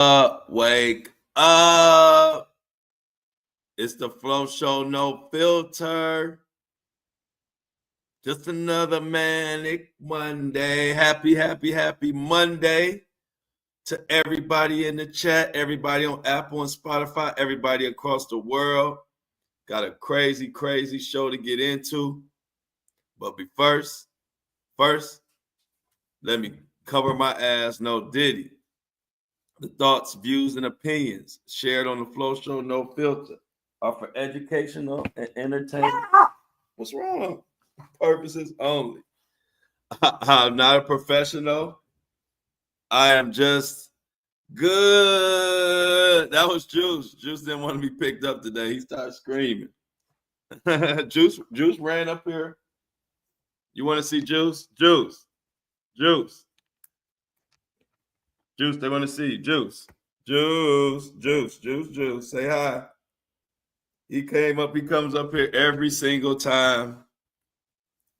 Wake up. It's the Flow Show, no filter. Just another manic Monday. Happy Monday to everybody in the chat, everybody on Apple and Spotify, everybody across the world. Got a crazy show to get into. But first, let me cover my ass. No Diddy. The thoughts, views, and opinions shared on the Flow Show, no filter, are for educational and entertainment. What's wrong? Purposes only. I'm not a professional. I am just good. That was Juice. Juice didn't want to be picked up today. He started screaming. Juice ran up here. You want to see Juice? Juice, they want to see you. Juice. Say hi. He comes up here every single time.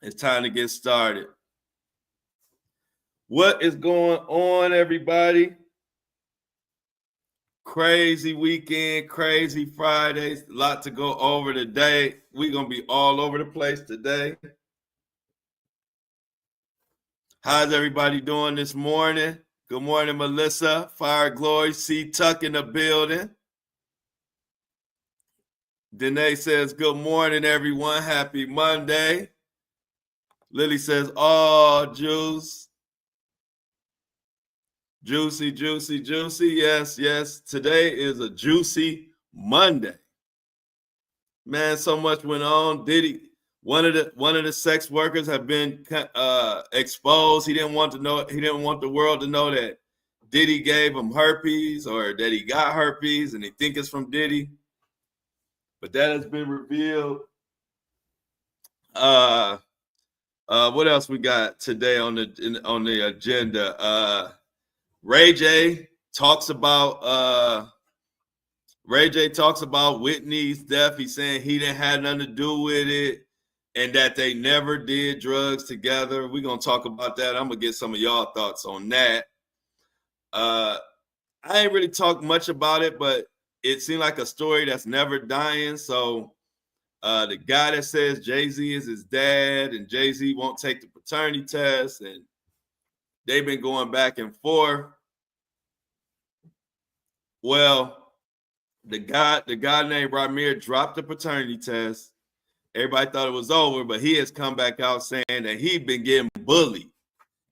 It's time to get started. What is going on, everybody? Crazy weekend, crazy Fridays. A lot to go over today. We're going to be all over the place today. How's everybody doing this morning? Good morning, Melissa. Fire Glory. C. Tuck in the building. Danae says, good morning, everyone. Happy Monday. Lily says, oh, Juice. Juicy. Yes. Today is a juicy Monday. Man, so much went on. Diddy, one of the sex workers have been exposed. He didn't want the world to know that Diddy gave him herpes or that he got herpes, and they think it's from Diddy. But that has been revealed. What else we got today on the agenda? Ray J talks about Whitney's death. He's saying he didn't have nothing to do with it and that they never did drugs together. We're gonna talk about that. I'm gonna get some of y'all thoughts on that. I ain't really talked much about it, but it seemed like a story that's never dying. So the guy that says Jay-Z is his dad and Jay-Z won't take the paternity test, and they've been going back and forth. Well, the guy named Ramir dropped the paternity test. Everybody thought it was over, but he has come back out saying that he'd been getting bullied.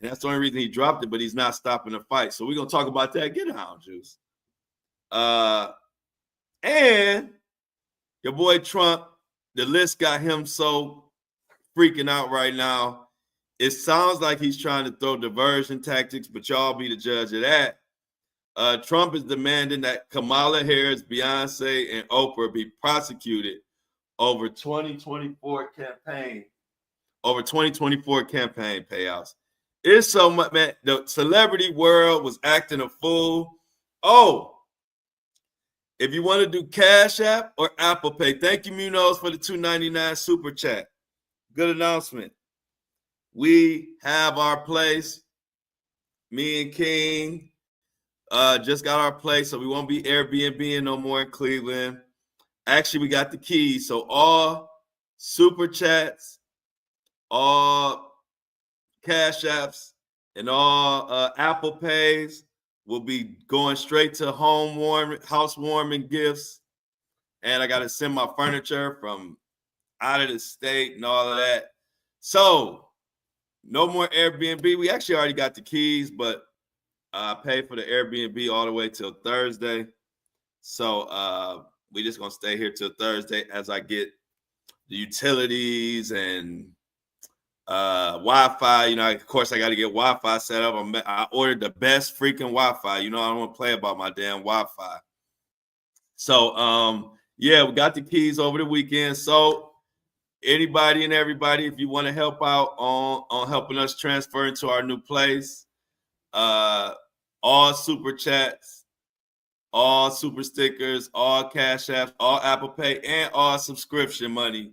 And that's the only reason he dropped it, but he's not stopping the fight. So we're going to talk about that. Get down, Juice. And your boy Trump, the list got him so freaking out right now. It sounds like he's trying to throw diversion tactics, but y'all be the judge of that. Trump is demanding that Kamala Harris, Beyonce, and Oprah be prosecuted over 2024 campaign payouts. It's so much, man. The celebrity world was acting a fool. Oh, if you want to do Cash App or Apple Pay, thank you, Munoz, for the $2.99 super chat. Good announcement. We have our place. Me and King just got our place, so we won't be Airbnb no more in Cleveland. Actually, we got the keys. So all super chats, all Cash Apps, and all Apple Pays will be going straight to housewarming gifts. And I got to send my furniture from out of the state and all of that. So no more Airbnb. We actually already got the keys, but I paid for the Airbnb all the way till Thursday. So we just going to stay here till Thursday as I get the utilities and Wi-Fi. You know, of course, I got to get Wi-Fi set up. I ordered the best freaking Wi-Fi. You know, I don't want to play about my damn Wi-Fi. So, yeah, we got the keys over the weekend. So anybody and everybody, if you want to help out on helping us transfer into our new place, all super chats, all super stickers, all Cash Apps, all Apple Pay, and all subscription money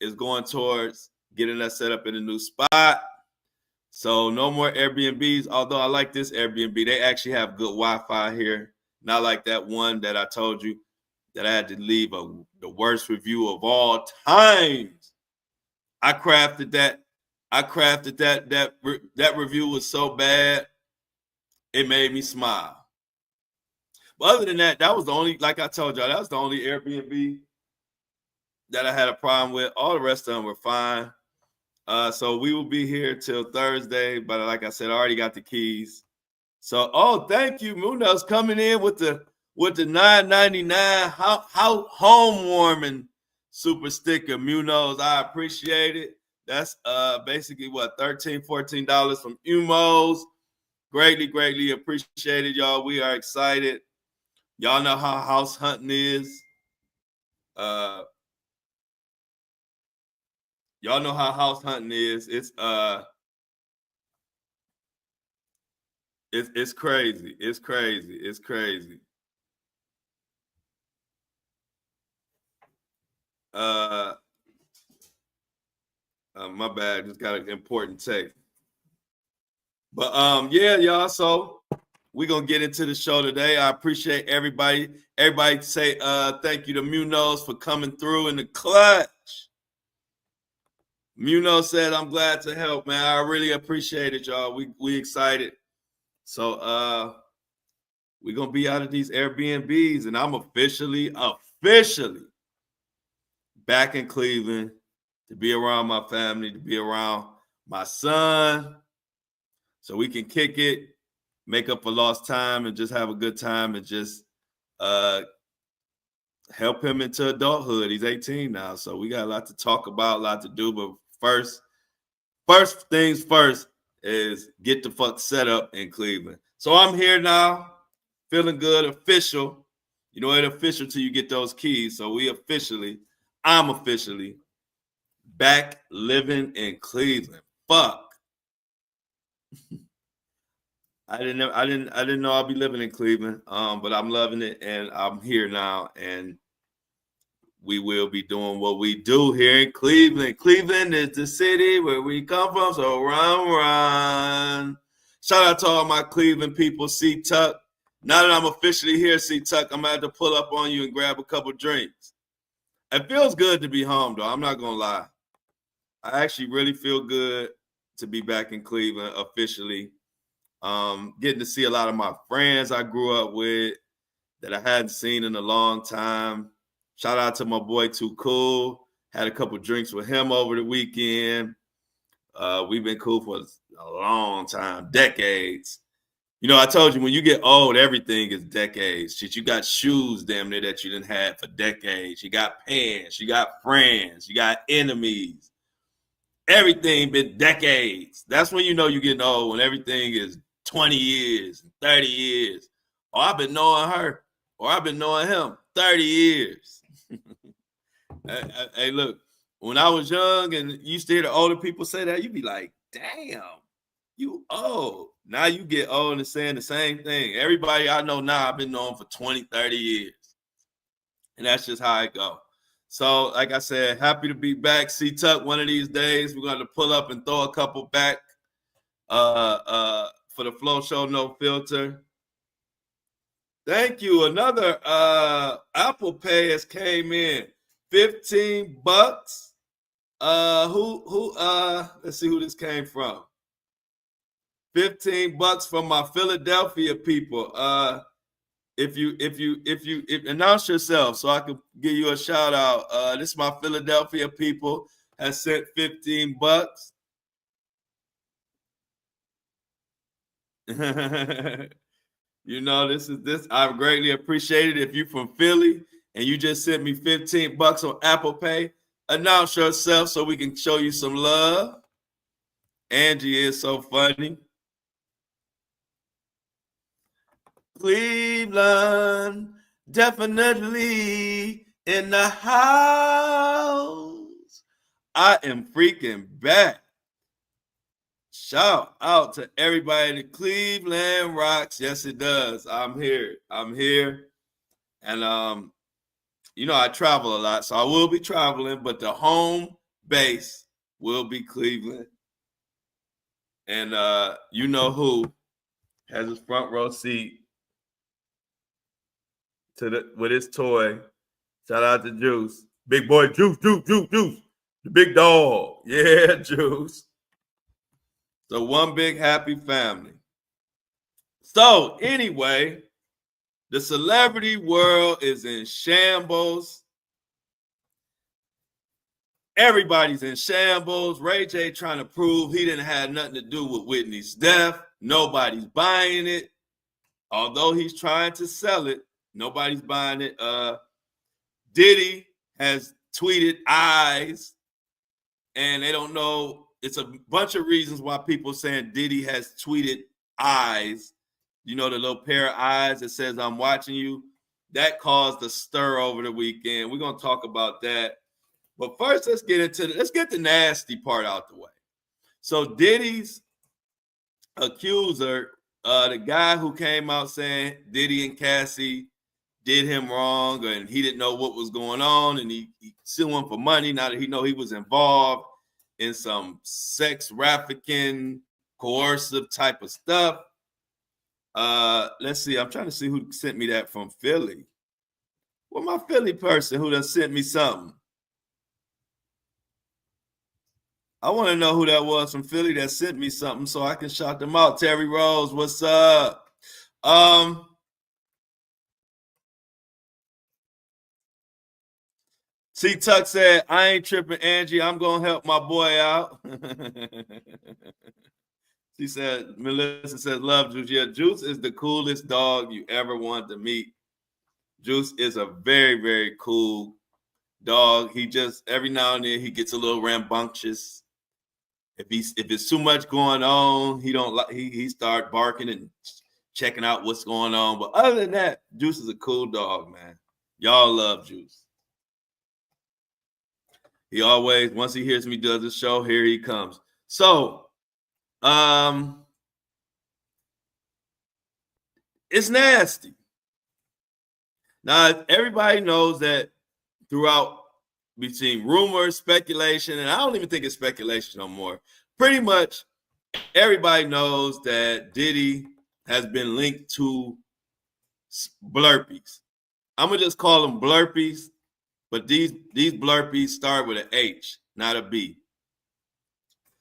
is going towards getting us set up in a new spot. So no more Airbnbs, although I like this Airbnb. They actually have good Wi-Fi here. Not like that one that I told you that I had to leave the worst review of all times. I crafted that. That review was so bad, it made me smile. But other than that, that was the only, like I told y'all, that was the only Airbnb that I had a problem with. All the rest of them were fine. So we will be here till Thursday, but like I said, I already got the keys. So, thank you, Munoz, coming in with the $9.99 how home warming super sticker, Munoz. I appreciate it. That's basically what, $13-14 from Umos. Greatly appreciated, y'all. We are excited. Y'all know how house hunting is. Y'all know how house hunting is. It's crazy. It's crazy. It's crazy. My bad. Just got an important text. But yeah, y'all. So we're gonna get into the show today. I appreciate everybody. Everybody say thank you to Munoz for coming through in the clutch. Munoz said, "I'm glad to help, man. I really appreciate it, y'all. We excited. So we're gonna be out of these Airbnbs, and I'm officially back in Cleveland to be around my family, to be around my son, so we can kick it, make up for lost time, and just have a good time, and just help him into adulthood. He's 18 now, so we got a lot to talk about, a lot to do. But first things first is get the fuck set up in Cleveland. So I'm here now, feeling good, official. You know, it's official till you get those keys. So I'm officially back living in Cleveland. Fuck. I didn't know I'd be living in Cleveland. But I'm loving it, and I'm here now, and we will be doing what we do here in Cleveland. Cleveland is the city where we come from, so run. Shout out to all my Cleveland people, C-Tuck. Now that I'm officially here, C-Tuck, I'm going to have to pull up on you and grab a couple drinks. It feels good to be home, though. I'm not going to lie. I actually really feel good to be back in Cleveland officially. Getting to see a lot of my friends I grew up with that I hadn't seen in a long time. Shout out to my boy Too Cool. Had a couple drinks with him over the weekend. We've been cool for a long time, decades. You know, I told you when you get old, everything is decades. Shit, you got shoes damn near that you didn't have for decades. You got pants, you got friends, you got enemies. Everything been decades. That's when you know you're getting old, when everything is 20 years, 30 years. Or I've been knowing her, or I've been knowing him 30 years. Hey, look, when I was young and you used to hear the older people say that, you'd be like, damn, you old. Now you get old and saying the same thing. Everybody I know now, I've been knowing for 20, 30 years. And that's just how it go. So, like I said, happy to be back. C-Tuck, one of these days, we're going to pull up and throw a couple back for the Flow Show No Filter. Thank you. Another Apple Pay has came in. $15. Let's see who this came from. $15 from my Philadelphia people. If you announce yourself so I can give you a shout out. This is my Philadelphia people has sent $15. You know, this I greatly appreciate it. If you're from Philly and you just sent me $15 on Apple Pay, announce yourself so we can show you some love. Angie is so funny. Cleveland, definitely in the house. I am freaking back. Shout out to everybody in Cleveland rocks. Yes, it does. I'm here. And you know, I travel a lot, so I will be traveling, but the home base will be Cleveland. And you know who has his front row seat with his toy. Shout out to Juice. Big boy Juice. The big dog. Yeah, Juice. So one big happy family. So anyway, the celebrity world is in shambles. Everybody's in shambles. Ray J trying to prove he didn't have nothing to do with Whitney's death. Nobody's buying it. Although he's trying to sell it, nobody's buying it. Diddy has tweeted eyes, and they don't know. It's a bunch of reasons why people saying Diddy has tweeted eyes. You know, the little pair of eyes that says, I'm watching you. That caused a stir over the weekend. We're going to talk about that. But first, let's get the nasty part out the way. So Diddy's accuser, the guy who came out saying Diddy and Cassie did him wrong and he didn't know what was going on, and he sued him for money now that he know he was involved in some sex trafficking, coercive type of stuff. Let's see. I'm trying to see who sent me that from Philly. Well, my Philly person who done sent me something. I want to know who that was from Philly that sent me something so I can shout them out. Terry Rose, what's up? C Tuck said, I ain't tripping, Angie. I'm going to help my boy out. She said, Melissa says, love Juice. Yeah, Juice is the coolest dog you ever want to meet. Juice is a very, very cool dog. He just, every now and then, he gets a little rambunctious. If it's too much going on, he start barking and checking out what's going on. But other than that, Juice is a cool dog, man. Y'all love Juice. He always, once he hears me do the show, here he comes. So, it's nasty. Now, everybody knows that throughout between rumors, speculation, and I don't even think it's speculation no more. Pretty much everybody knows that Diddy has been linked to blurpies. I'm gonna just call them blurpies, but these blurpies start with an H, not a B.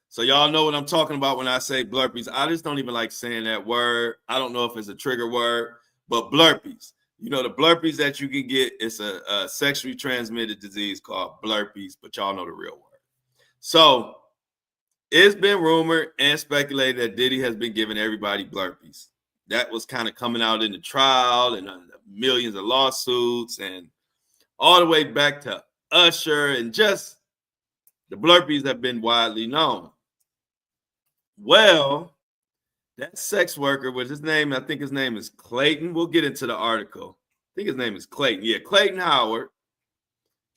So y'all know what I'm talking about when I say blurpies. I just don't even like saying that word. I don't know if it's a trigger word, but blurpies. You know, the blurpies that you can get, it's a sexually transmitted disease called blurpies, but y'all know the real word. So it's been rumored and speculated that Diddy has been giving everybody blurpies. That was kind of coming out in the trial and millions of lawsuits and all the way back to Usher, and just the blurpies have been widely known. Well, that sex worker with his name, I think his name is Clayton. We'll get into the article. I think his name is Clayton. Yeah, Clayton Howard.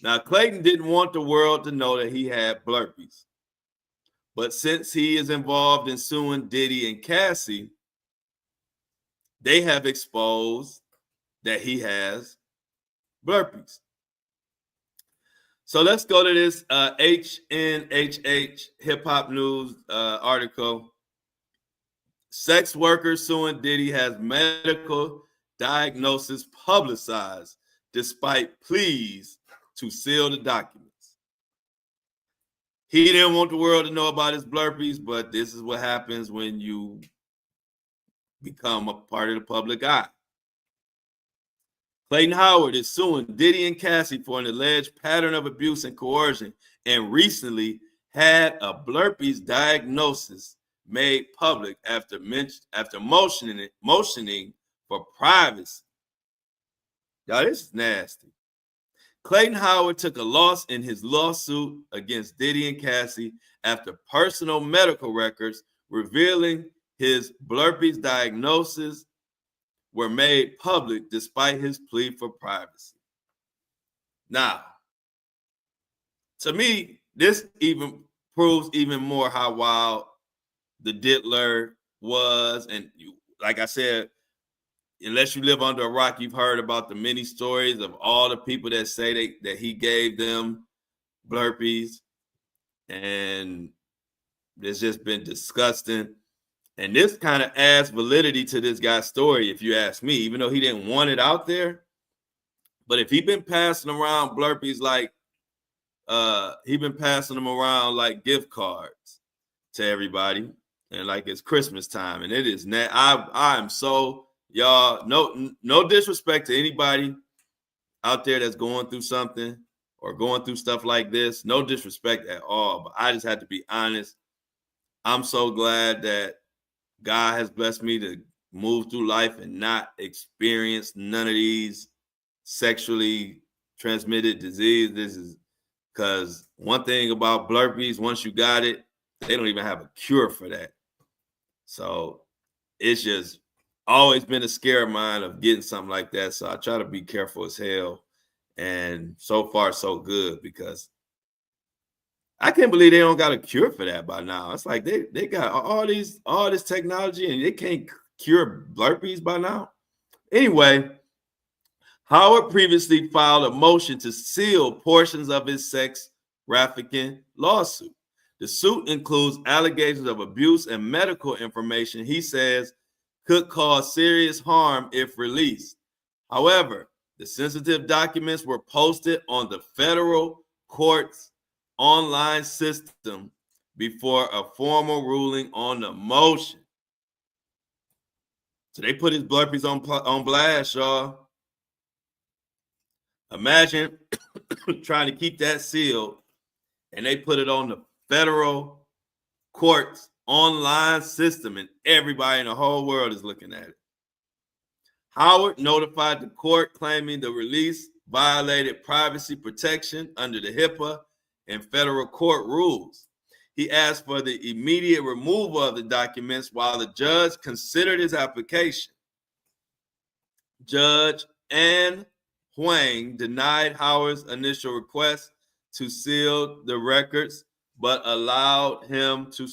Now, Clayton didn't want the world to know that he had blurpies. But since he is involved in suing Diddy and Cassie, they have exposed that he has blurpies. So let's go to this HNHH Hip Hop News article. Sex worker suing Diddy has medical diagnosis publicized despite pleas to seal the documents. He didn't want the world to know about his blurpies, but this is what happens when you become a part of the public eye. Clayton Howard is suing Diddy and Cassie for an alleged pattern of abuse and coercion, and recently had a blurpies diagnosis made public after motioning for privacy. Y'all, this is nasty. Clayton Howard took a loss in his lawsuit against Diddy and Cassie after personal medical records revealing his blurpies diagnosis were made public despite his plea for privacy. Now, to me, this even proves even more how wild the diddler was. And like I said, unless you live under a rock, you've heard about the many stories of all the people that say that he gave them blurpies. And it's just been disgusting. And this kind of adds validity to this guy's story, if you ask me. Even though he didn't want it out there, But if he been passing around blurpies like he been passing them around like gift cards to everybody, and like it's Christmas time, and it is I am so y'all, no disrespect to anybody out there that's going through something or going through stuff like this. No disrespect at all, but I just had to be honest. I'm so glad that God has blessed me to move through life and not experience none of these sexually transmitted disease. This is because one thing about blurpies, once you got it, they don't even have a cure for that. So it's just always been a scare of mine of getting something like that. So I try to be careful as hell. And so far, so good, because I can't believe they don't got a cure for that by now. It's like they got all this technology and they can't cure blurpies by now. Anyway, Howard previously filed a motion to seal portions of his sex trafficking lawsuit. The suit includes allegations of abuse and medical information he says could cause serious harm if released. However, the sensitive documents were posted on the federal court's online system before a formal ruling on the motion. So they put his blurpies on blast, y'all. Imagine trying to keep that sealed, and they put it on the federal court's online system, and everybody in the whole world is looking at it. Howard notified the court claiming the release violated privacy protection under the HERPE and federal court rules. He asked for the immediate removal of the documents while the judge considered his application. Judge Ann Huang denied Howard's initial request to seal the records, but allowed him to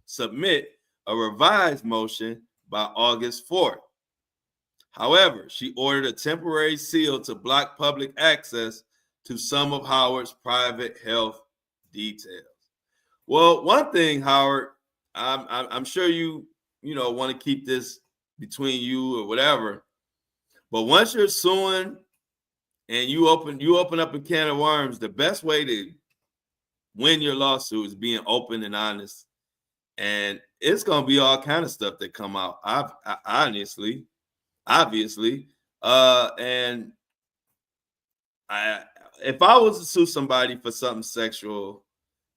submit a revised motion by August 4th. However, she ordered a temporary seal to block public access to some of Howard's private health details. Well, one thing, Howard, I'm sure you want to keep this between you or whatever, but once you're suing and you open up a can of worms, the best way to win your lawsuit is being open and honest, and it's gonna be all kind of stuff that come out. Obviously, and if I was to sue somebody for something sexual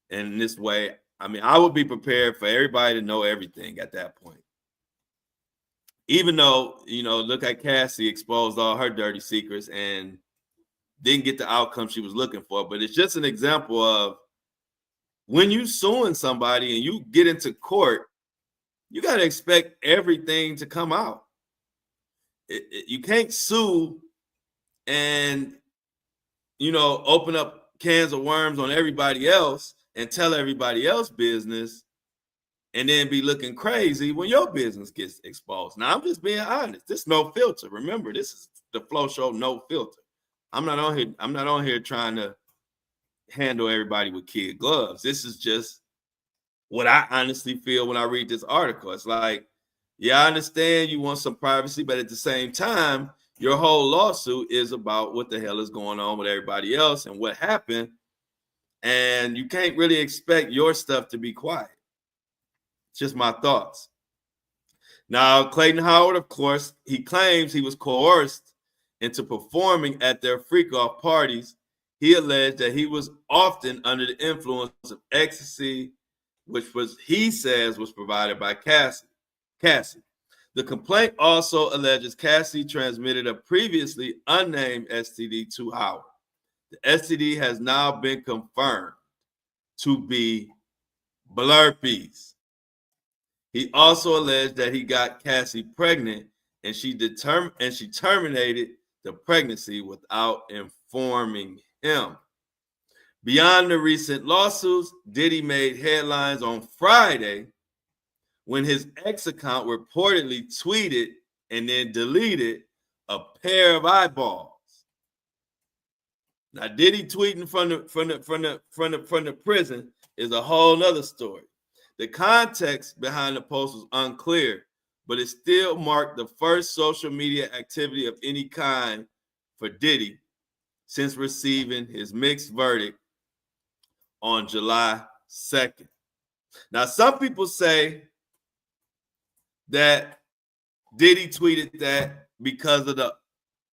in this way, I mean, I would be prepared for everybody to know everything at that point. Even though, look at Cassie exposed all her dirty secrets and didn't get the outcome she was looking for. But it's just an example of when you suing somebody and you get into court, you got to expect everything to come out. You can't sue and, open up cans of worms on everybody else and tell everybody else business and then be looking crazy when your business gets exposed. Now, I'm just being honest. This is no filter. Remember, this is the Flow Show, no filter. I'm not on here trying to handle everybody with kid gloves. This is just what I honestly feel when I read this article. It's like, yeah, I understand you want some privacy, but at the same time, your whole lawsuit is about what the hell is going on with everybody else and what happened. And you can't really expect your stuff to be quiet. Just my thoughts. Now, Clayton Howard, of course, he claims he was coerced into performing at their freak-off parties. He alleged that he was often under the influence of ecstasy, which he says was provided by Cassie. The complaint also alleges Cassie transmitted a previously unnamed STD to Howard. The STD has now been confirmed to be blurpies. He also alleged that he got Cassie pregnant and she terminated the pregnancy without informing him. Beyond the recent lawsuits, Diddy made headlines on Friday when his ex account reportedly tweeted and then deleted a pair of eyeballs. Now, Diddy tweeting from the prison is a whole nother story. The context behind the post was unclear, but it still marked the first social media activity of any kind for Diddy since receiving his mixed verdict on July 2nd. Now, some people say that Diddy tweeted that because of the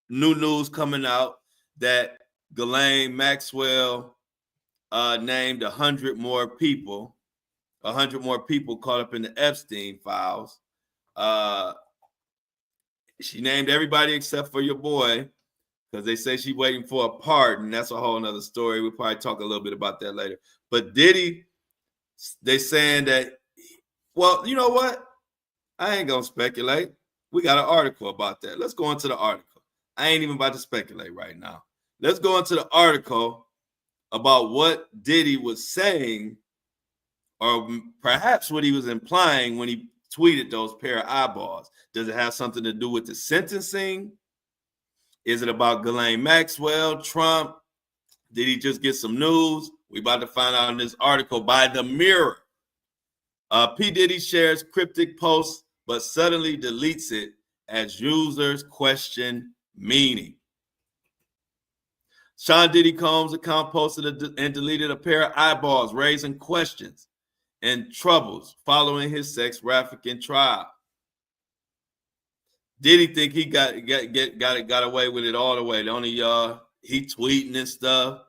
new news coming out that Ghislaine Maxwell named 100 more people caught up in the Epstein files. She named everybody except for your boy because they say she's waiting for a pardon. That's a whole nother story. We'll probably talk a little bit about that later. But Diddy, they saying that, well, you know what? I ain't going to speculate. We got an article about that. Let's go into the article. I ain't even about to speculate right now. Let's go into the article about what Diddy was saying, or perhaps what he was implying when he tweeted those pair of eyeballs. Does it have something to do with the sentencing? Is it about Ghislaine Maxwell, Trump? Did he just get some news? We about to find out in this article by The Mirror. P. Diddy shares cryptic posts, but suddenly deletes it as users question meaning. Sean Diddy Combs' account posted and deleted a pair of eyeballs, raising questions and troubles following his sex trafficking trial. Diddy think he got away with it all the way. Only he tweeting and stuff.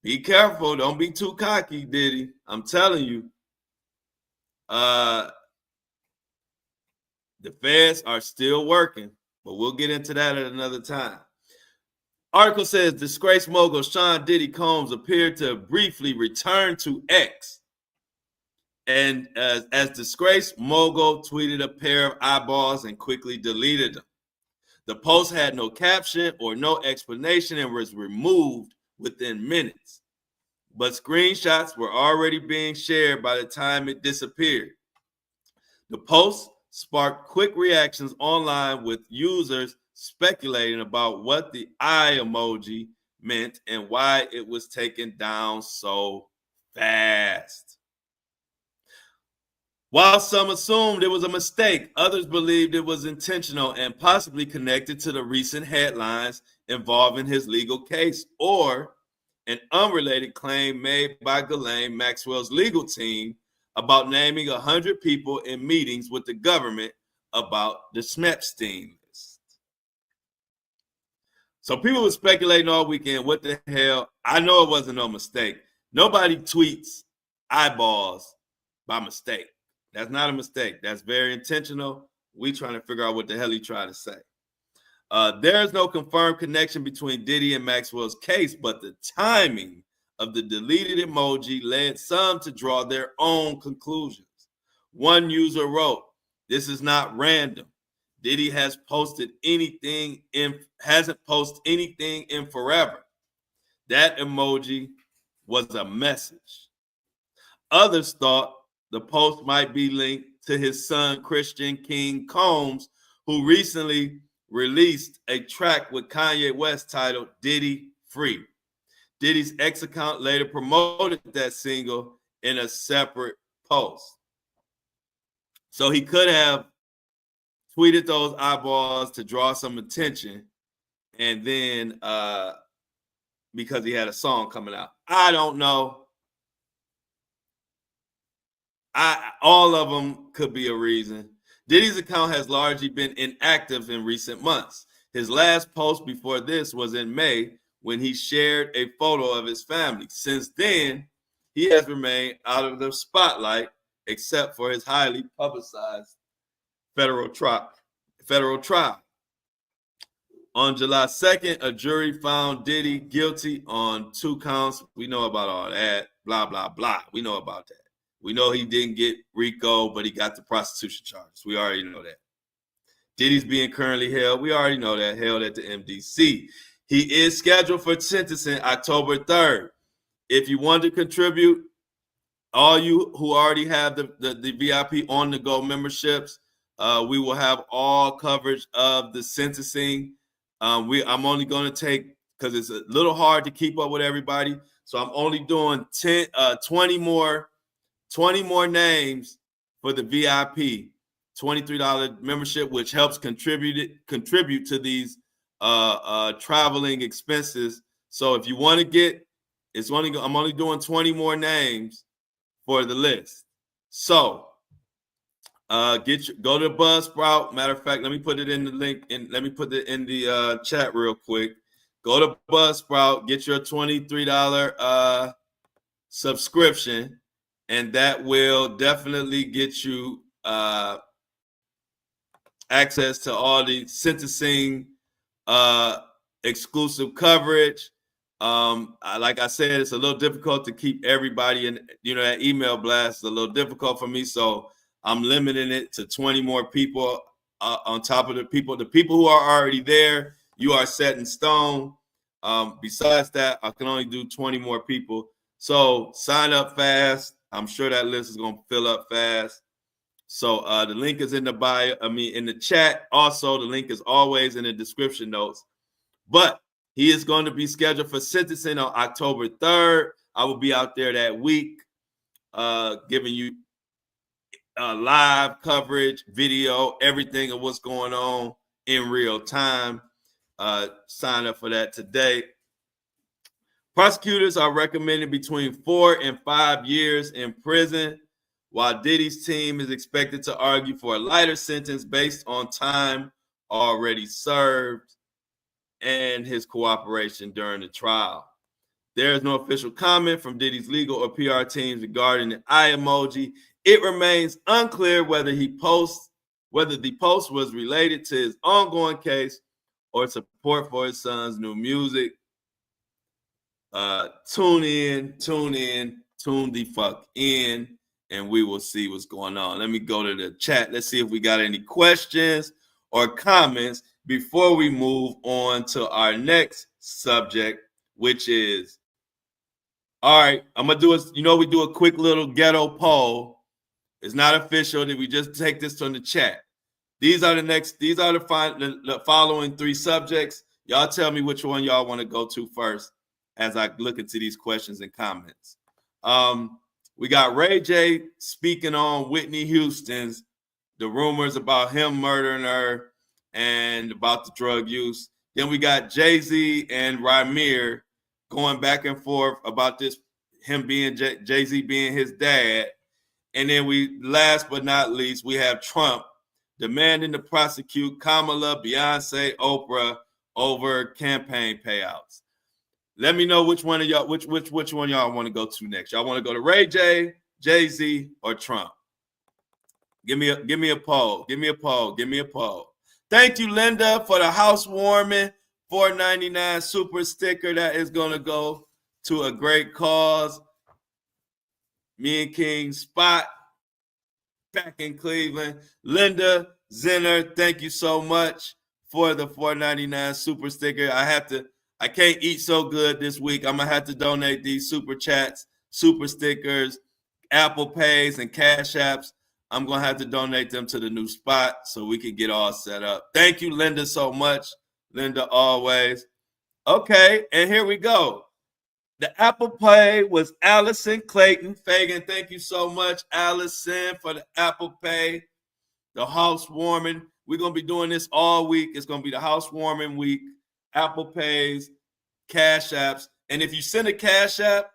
Be careful, don't be too cocky, Diddy. I'm telling you. The feds are still working, but we'll get into that at another time. Article says disgraced mogul Sean Diddy Combs appeared to briefly return to X, and as disgraced mogul tweeted a pair of eyeballs and quickly deleted them. The post had no caption or no explanation and was removed within minutes, but screenshots were already being shared by the time it disappeared. The post sparked quick reactions online, with users speculating about what the eye emoji meant and why it was taken down so fast. While some assumed it was a mistake, others believed it was intentional and possibly connected to the recent headlines involving his legal case or an unrelated claim made by Ghislaine Maxwell's legal team about naming 100 people in meetings with the government about the Epstein list. So people were speculating all weekend, what the hell? I know it wasn't no mistake. Nobody tweets eyeballs by mistake. That's not a mistake. That's very intentional. We trying to figure out what the hell he trying to say. There's no confirmed connection between Diddy and Maxwell's case, but the timing of the deleted emoji led some to draw their own conclusions. One user wrote, "This is not random. Diddy hasn't posted anything in forever. That emoji was a message." Others thought the post might be linked to his son, Christian King Combs, who recently released a track with Kanye West titled Diddy Free. Diddy's X account later promoted that single in a separate post. So he could have tweeted those eyeballs to draw some attention, and then because he had a song coming out. I don't know. All of them could be a reason. Diddy's account has largely been inactive in recent months. His last post before this was in May, when he shared a photo of his family. Since then, he has remained out of the spotlight, except for his highly publicized federal trial. On July 2nd, a jury found Diddy guilty on 2 counts. We know about all that, blah, blah, blah. We know about that. We know he didn't get RICO, but he got the prostitution charges. We already know that. Diddy's being currently held. We already know that, held at the MDC. He is scheduled for sentencing October 3rd. If you want to contribute, all you who already have the VIP on the go memberships, we will have all coverage of the sentencing. I'm only going to take, because it's a little hard to keep up with everybody, so I'm only doing 20 more names for the VIP $23 membership, which helps contribute to these traveling expenses. So if you want to get, I'm only doing 20 more names for the list. So go to Buzzsprout. Matter of fact, let me put it in the link and let me put it in the chat real quick. Go to Buzzsprout, get your $23 subscription, and that will definitely get you access to all the sentencing exclusive coverage. Like I said, it's a little difficult to keep everybody in, that email blast is a little difficult for me. So I'm limiting it to 20 more people on top of the people who are already there. You are set in stone. Besides that, I can only do 20 more people. So sign up fast. I'm sure that list is going to fill up fast. So the link is in the bio. In the chat. Also, the link is always in the description notes. But he is going to be scheduled for sentencing on October 3rd. I will be out there that week giving you live coverage, video, everything of what's going on in real time. Sign up for that today. Prosecutors are recommending between 4 and 5 years in prison, while Diddy's team is expected to argue for a lighter sentence based on time already served and his cooperation during the trial. There is no official comment from Diddy's legal or PR teams regarding the eye emoji. It remains unclear whether the post was related to his ongoing case or support for his son's new music. Tune the fuck in, and we will see what's going on. Let me go to the chat. Let's see if we got any questions or comments before we move on to our next subject, which is, all right, I'm going to do we do a quick little ghetto poll. It's not official. We just take this from the chat. These are the following 3 subjects. Y'all tell me which one y'all want to go to first as I look into these questions and comments. We got Ray J speaking on Whitney Houston's, the rumors about him murdering her and about the drug use. Then we got Jay-Z and Ramir going back and forth about this, him being Jay-Z being his dad. And then last but not least, we have Trump demanding to prosecute Kamala, Beyonce, Oprah over campaign payouts. Let me know which one of y'all, which one y'all want to go to next. Y'all want to go to Ray J, Jay-Z, or Trump? Give me a poll. Give me a poll. Thank you, Linda, for the housewarming $4.99 super sticker. That is going to go to a great cause. Me and King Spot back in Cleveland. Linda Zinner, thank you so much for the $4.99 super sticker. I can't eat so good this week. I'm going to have to donate these super chats, super stickers, Apple Pays, and Cash Apps. I'm going to have to donate them to the new spot so we can get all set up. Thank you, Linda, so much. Linda, always. Okay, and here we go. The Apple Pay was Allison Clayton. Fagan, thank you so much, Allison, for the Apple Pay. The housewarming. We're going to be doing this all week. It's going to be the housewarming week. Apple Pays, Cash Apps. And if you send a Cash App,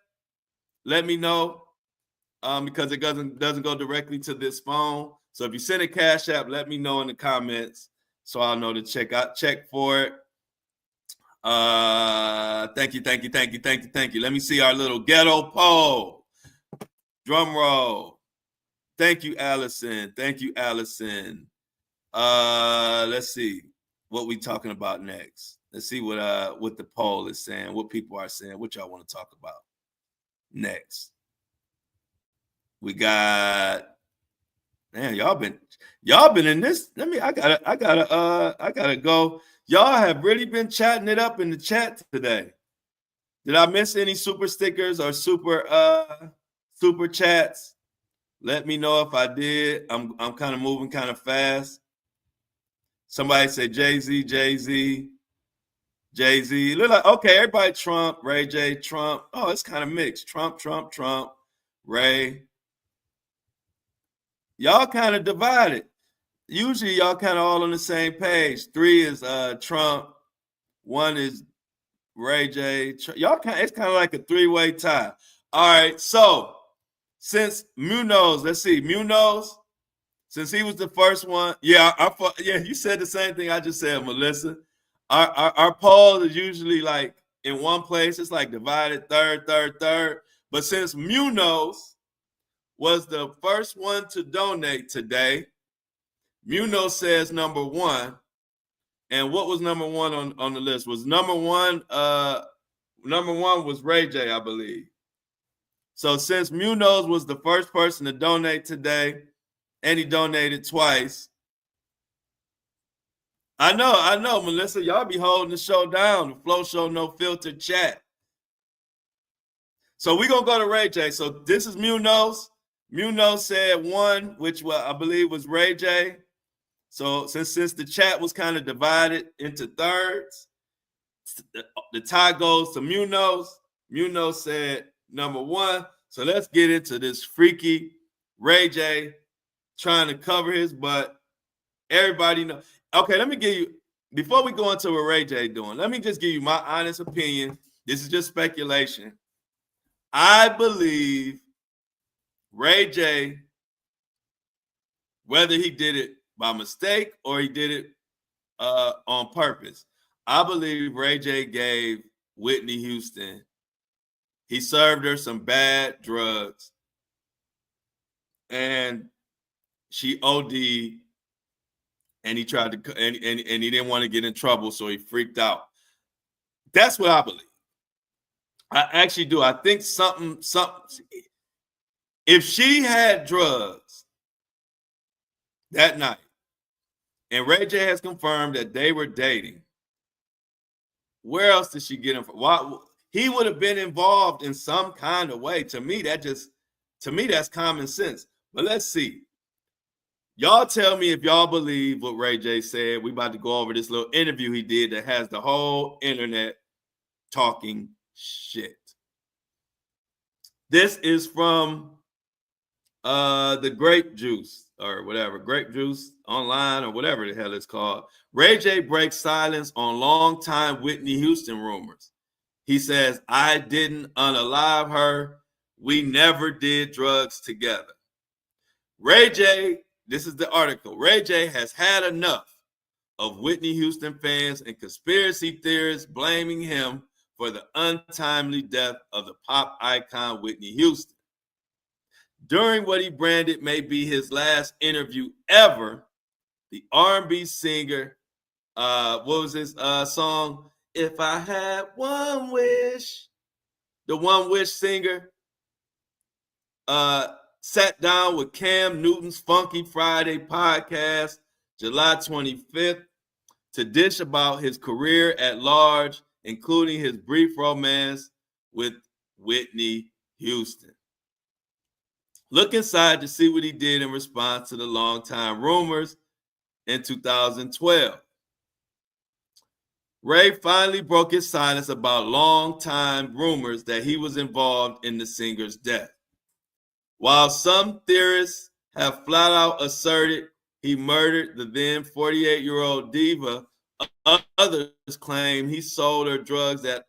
let me know because it doesn't go directly to this phone. So if you send a Cash App, let me know in the comments so I'll know to check for it. Thank you. Let me see our little ghetto poll. Drum roll. Thank you, Allison. Let's see what we talking about next. Let's see what the poll is saying, what people are saying, what y'all want to talk about next. We got, man, y'all been in this. I gotta go. Y'all have really been chatting it up in the chat today. Did I miss any super stickers or super chats? Let me know if I did. I'm kind of moving kind of fast. Somebody say Jay-Z. Look like, okay, everybody Trump, Ray J, Trump. Oh, it's kind of mixed. Trump, Ray. Y'all kind of divided. Usually y'all kind of all on the same page. 3 is Trump. one is Ray J. Y'all it's kind of like a three-way tie. All right, so since Munoz, let's see, Munoz, since he was the first one, you said the same thing I just said, Melissa. Our poll is usually like in one place, it's like divided third. But since Munoz was the first one to donate today, Munoz says number one. And what was number one on the list? Was number one was Ray J, I believe. So since Munoz was the first person to donate today, and he donated twice. I know, Melissa. Y'all be holding the show down. The Flow Show No Filter chat. So we're gonna go to Ray J. So this is Munoz. Munoz said one, which I believe was Ray J. So since the chat was kind of divided into thirds, the tie goes to Munoz. Munoz said number one. So let's get into this freaky Ray J trying to cover his butt. Everybody know. Okay, let me give you, before we go into what Ray J doing, let me just give you my honest opinion. This is just speculation. I believe Ray J, whether he did it by mistake or he did it on purpose, I believe Ray J gave Whitney Houston, he served her some bad drugs, and she OD'd, and he tried to, and he didn't want to get in trouble, so he freaked out. That's what I believe. I actually do. I think something. If she had drugs that night, and Ray J has confirmed that they were dating, where else did she get him from? Why he would have been involved in some kind of way? To me, that's common sense. But let's see. Y'all tell me if y'all believe what Ray J said. We about to go over this little interview he did that has the whole internet talking shit. This is from the Grape Juice or whatever, Grape Juice Online or whatever the hell it's called. Ray J breaks silence on longtime Whitney Houston rumors. He says, I didn't unalive her. We never did drugs together. Ray J, this is the article. Ray J has had enough of Whitney Houston fans and conspiracy theorists blaming him for the untimely death of the pop icon Whitney Houston. During what he branded may be his last interview ever, the R&B singer, what was his song? If I Had One Wish. The One Wish singer sat down with Cam Newton's Funky Friday podcast, July 25th, to dish about his career at large, including his brief romance with Whitney Houston. Look inside to see what he did in response to the longtime rumors in 2012. Ray finally broke his silence about longtime rumors that he was involved in the singer's death. While some theorists have flat out asserted he murdered the then 48-year-old diva, others claim he sold her drugs that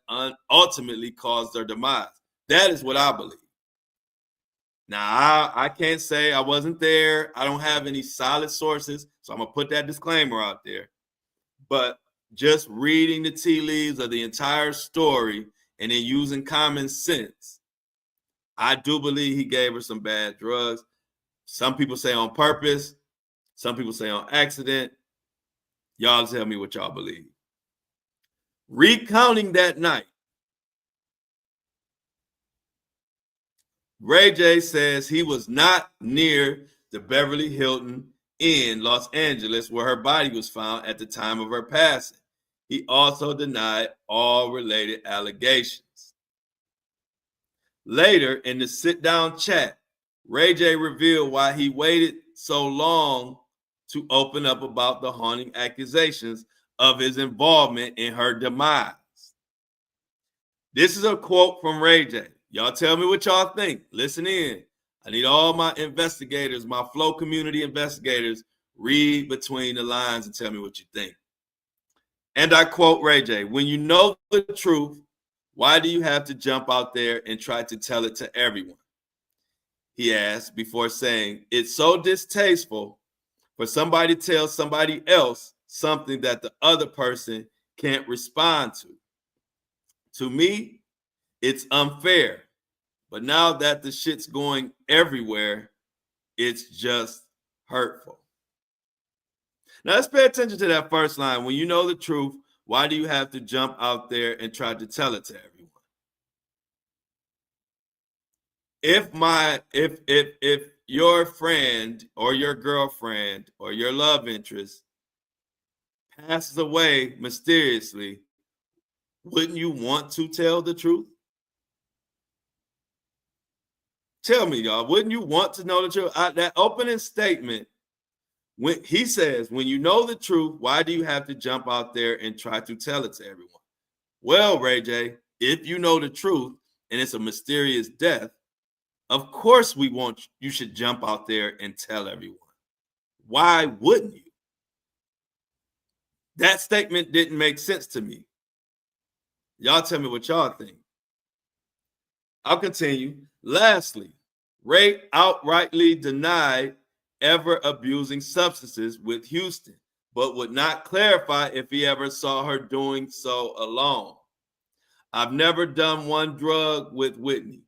ultimately caused her demise. That is what I believe. Now, I can't say I wasn't there. I don't have any solid sources, so I'm going to put that disclaimer out there. But just reading the tea leaves of the entire story and then using common sense, I do believe he gave her some bad drugs. Some people say on purpose. Some people say on accident. Y'all tell me what y'all believe. Recounting that night, Ray J says he was not near the Beverly Hilton in Los Angeles where her body was found at the time of her passing. He also denied all related allegations. Later in the sit-down chat, Ray J revealed why he waited so long to open up about the haunting accusations of his involvement in her demise. This is a quote from Ray J. Y'all tell me what y'all think. Listen in. I need all my investigators, my Flow community investigators, read between the lines and tell me what you think. And I quote Ray J, when you know the truth, why do you have to jump out there and try to tell it to everyone? He asked before saying, it's so distasteful for somebody to tell somebody else something that the other person can't respond to. To me, it's unfair. But now that the shit's going everywhere, it's just hurtful. Now let's pay attention to that first line. When you know the truth, why do you have to jump out there and try to tell it to everyone? If your friend or your girlfriend or your love interest passes away mysteriously, wouldn't you want to tell the truth? Tell me, y'all, wouldn't you want to know the truth? That opening statement, when he says, when you know the truth, why do you have to jump out there and try to tell it to everyone? Well, Ray J, if you know the truth and it's a mysterious death, of course you should jump out there and tell everyone. Why wouldn't you? That statement didn't make sense to me. Y'all tell me what y'all think. I'll continue. Lastly, Ray outrightly denied ever abusing substances with Houston, but would not clarify if he ever saw her doing so alone. I've never done one drug with Whitney,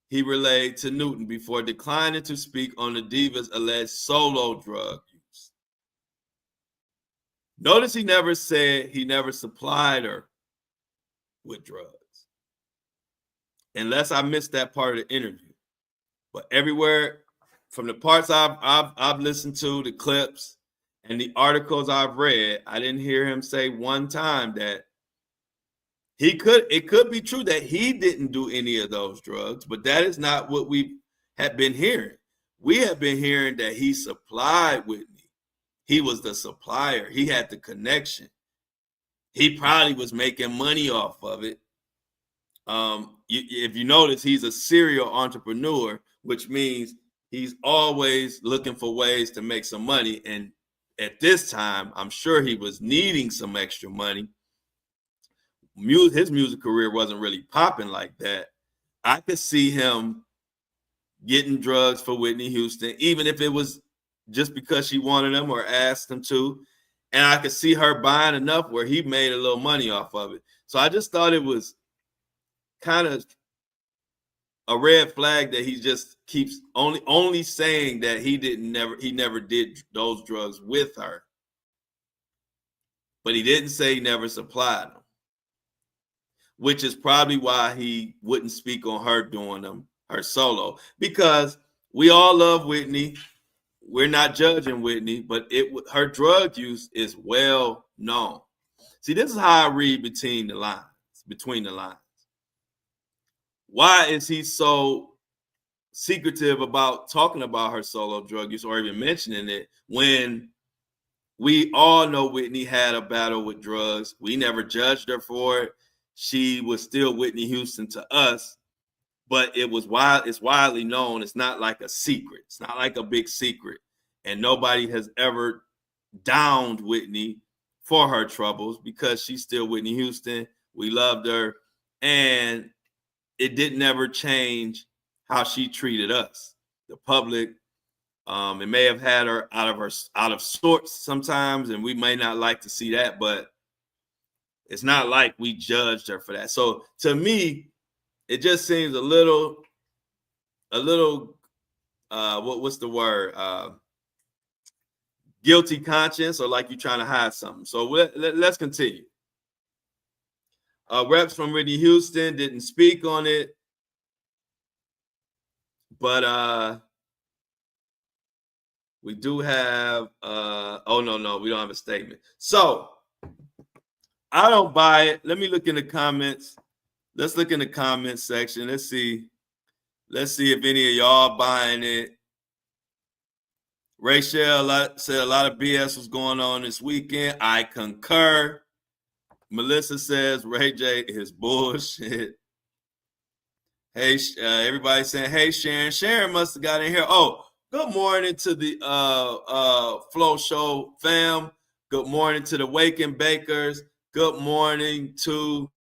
he relayed to Newton before declining to speak on the diva's alleged solo drug use. Notice he never said he never supplied her with drugs, unless I missed that part of the interview. But everywhere, from the parts I've listened to, the clips, and the articles I've read, I didn't hear him say one time that it could be true that he didn't do any of those drugs, but that is not what we have been hearing. We have been hearing that he supplied Whitney. He was the supplier. He had the connection. He probably was making money off of it. If you notice, he's a serial entrepreneur, which means he's always looking for ways to make some money. And at this time, I'm sure he was needing some extra money. His music career wasn't really popping like that. I could see him getting drugs for Whitney Houston, even if it was just because she wanted them or asked him to. And I could see her buying enough where he made a little money off of it. So I just thought it was kind of a red flag that he just keeps only saying that he never did those drugs with her. But he didn't say he never supplied them, which is probably why he wouldn't speak on her doing them, her solo, because we all love Whitney. We're not judging Whitney, but her drug use is well known. See, this is how I read between the lines. Why is he so secretive about talking about her solo drug use or even mentioning it when we all know Whitney had a battle with drugs? We never judged her for it. She was still Whitney Houston to us, but it's widely known. It's not like a secret. It's not like a big secret. And nobody has ever downed Whitney for her troubles because she's still Whitney Houston. We loved her. And it didn't ever change how she treated us, the public. It may have had her out of sorts sometimes, and we may not like to see that, but it's not like we judged her for that. So to me, it just seems a little, what's the word? Guilty conscience, or like you're trying to hide something. So let's continue. Reps from Whitney Houston didn't speak on it, but we do have, oh, no, we don't have a statement. So I don't buy it. Let me look in the comments. Let's look in the comments section. Let's see if any of y'all buying it. Rachel said a lot of BS was going on this weekend. I concur. Melissa says Ray J is bullshit. Hey, everybody saying, hey, Sharon. Sharon must have got in here. Oh, good morning to the Flow Show fam. Good morning to the Waking Bakers. Good morning to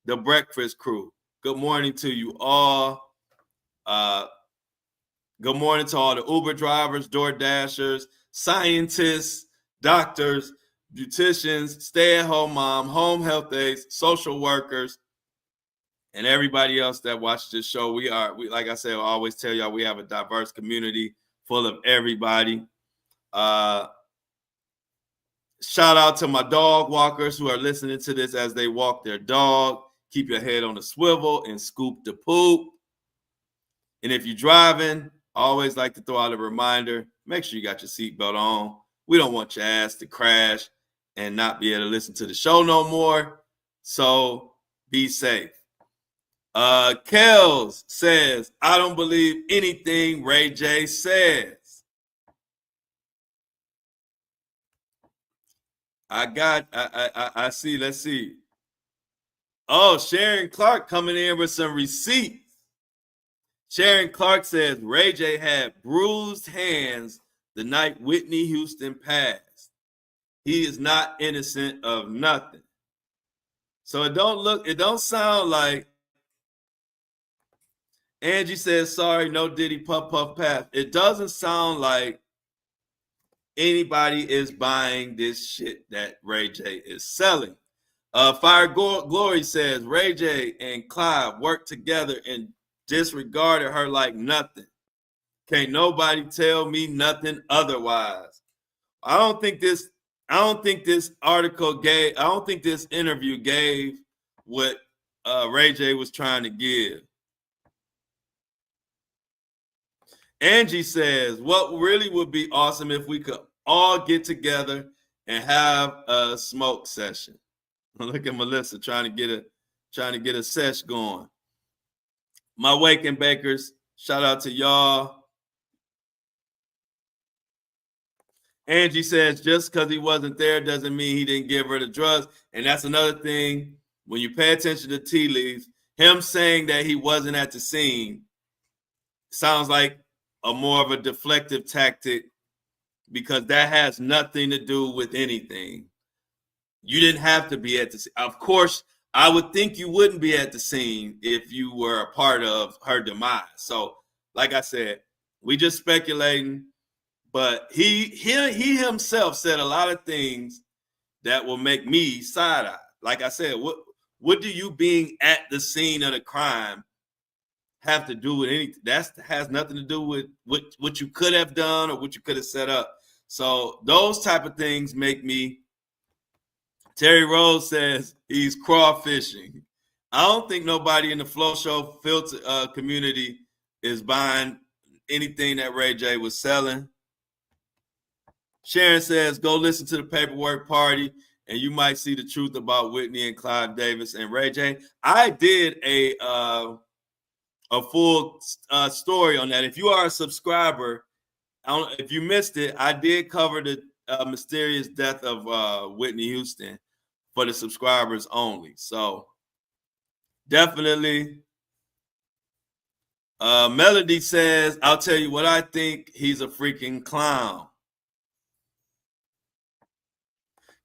the Breakfast Crew. Good morning to you all. Good morning to all the Uber drivers, Door Dashers, scientists, doctors, beauticians, stay-at-home mom, home health aides, social workers, and everybody else that watches this show. We like I said, I always tell y'all, we have a diverse community full of everybody. Shout out to my dog walkers who are listening to this as they walk their dog. Keep your head on the swivel and scoop the poop. And if you're driving, I always like to throw out a reminder, make sure you got your seatbelt on. We don't want your ass to crash and not be able to listen to the show no more. So be safe. Kels says, I don't believe anything Ray J says. I see. Let's see. Oh, Sharon Clark coming in with some receipts. Sharon Clark says Ray J had bruised hands the night Whitney Houston passed. He is not innocent of nothing. So it don't sound like. Angie says, sorry, no Diddy puff pass. It doesn't sound like anybody is buying this shit that Ray J is selling. Fire Glory says Ray J and Clive worked together and disregarded her like nothing. Can't nobody tell me nothing otherwise. I don't think this interview gave what Ray J was trying to give. Angie says, what really would be awesome if we could all get together and have a smoke session. Look at Melissa trying to get a sesh going. My Waking Bakers, shout out to y'all. Angie says, just because he wasn't there doesn't mean he didn't give her the drugs. And that's another thing, when you pay attention to tea leaves, him saying that he wasn't at the scene sounds like a more of a deflective tactic, because that has nothing to do with anything. You didn't have to be at the scene. Of course, I would think you wouldn't be at the scene if you were a part of her demise. So, like I said, we just speculating, but he himself said a lot of things that will make me side-eye. Like I said, what do you being at the scene of the crime have to do with anything? That has nothing to do with what you could have done or what you could have set up. So those type of things make me. Terry Rose says he's crawfishing. I don't think nobody in the Flow Show filter community is buying anything that Ray J was selling. Sharon says, go listen to the Paperwork Party and you might see the truth about Whitney and Clive Davis and Ray J. I did a full story on that. If you are a subscriber, if you missed it, I did cover the mysterious death of Whitney Houston for the subscribers only. So definitely. Melody says, I'll tell you what I think, he's a freaking clown.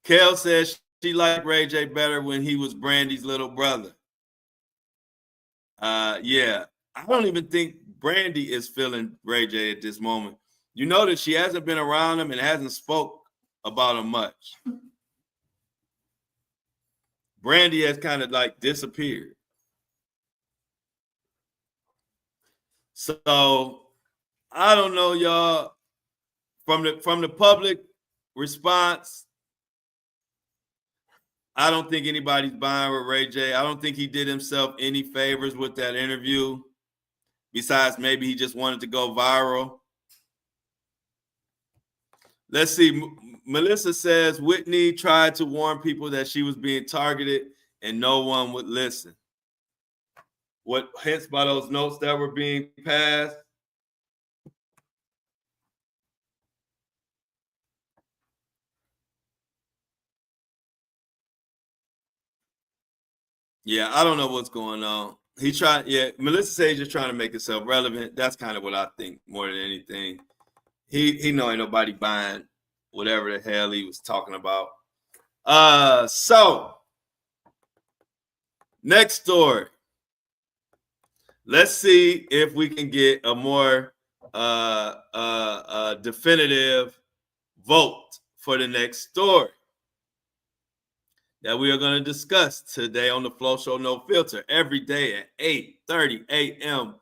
Kel says she liked Ray J better when he was Brandy's little brother. Yeah, I don't even think Brandy is feeling Ray J at this moment. You notice she hasn't been around him and hasn't spoke about him much. Brandy has kind of like disappeared. So I don't know, y'all. From the public response, I don't think anybody's buying with Ray J. I don't think he did himself any favors with that interview. Besides, maybe he just wanted to go viral. Let's see. Melissa says Whitney tried to warn people that she was being targeted and no one would listen. What hence by those notes that were being passed? Yeah, I don't know what's going on. Melissa says just trying to make herself relevant. That's kind of what I think more than anything. He know ain't nobody buying whatever the hell he was talking about. So next story. Let's see if we can get a more definitive vote for the next story that we are going to discuss today on the Flow Show No Filter every day at 8:30 a.m.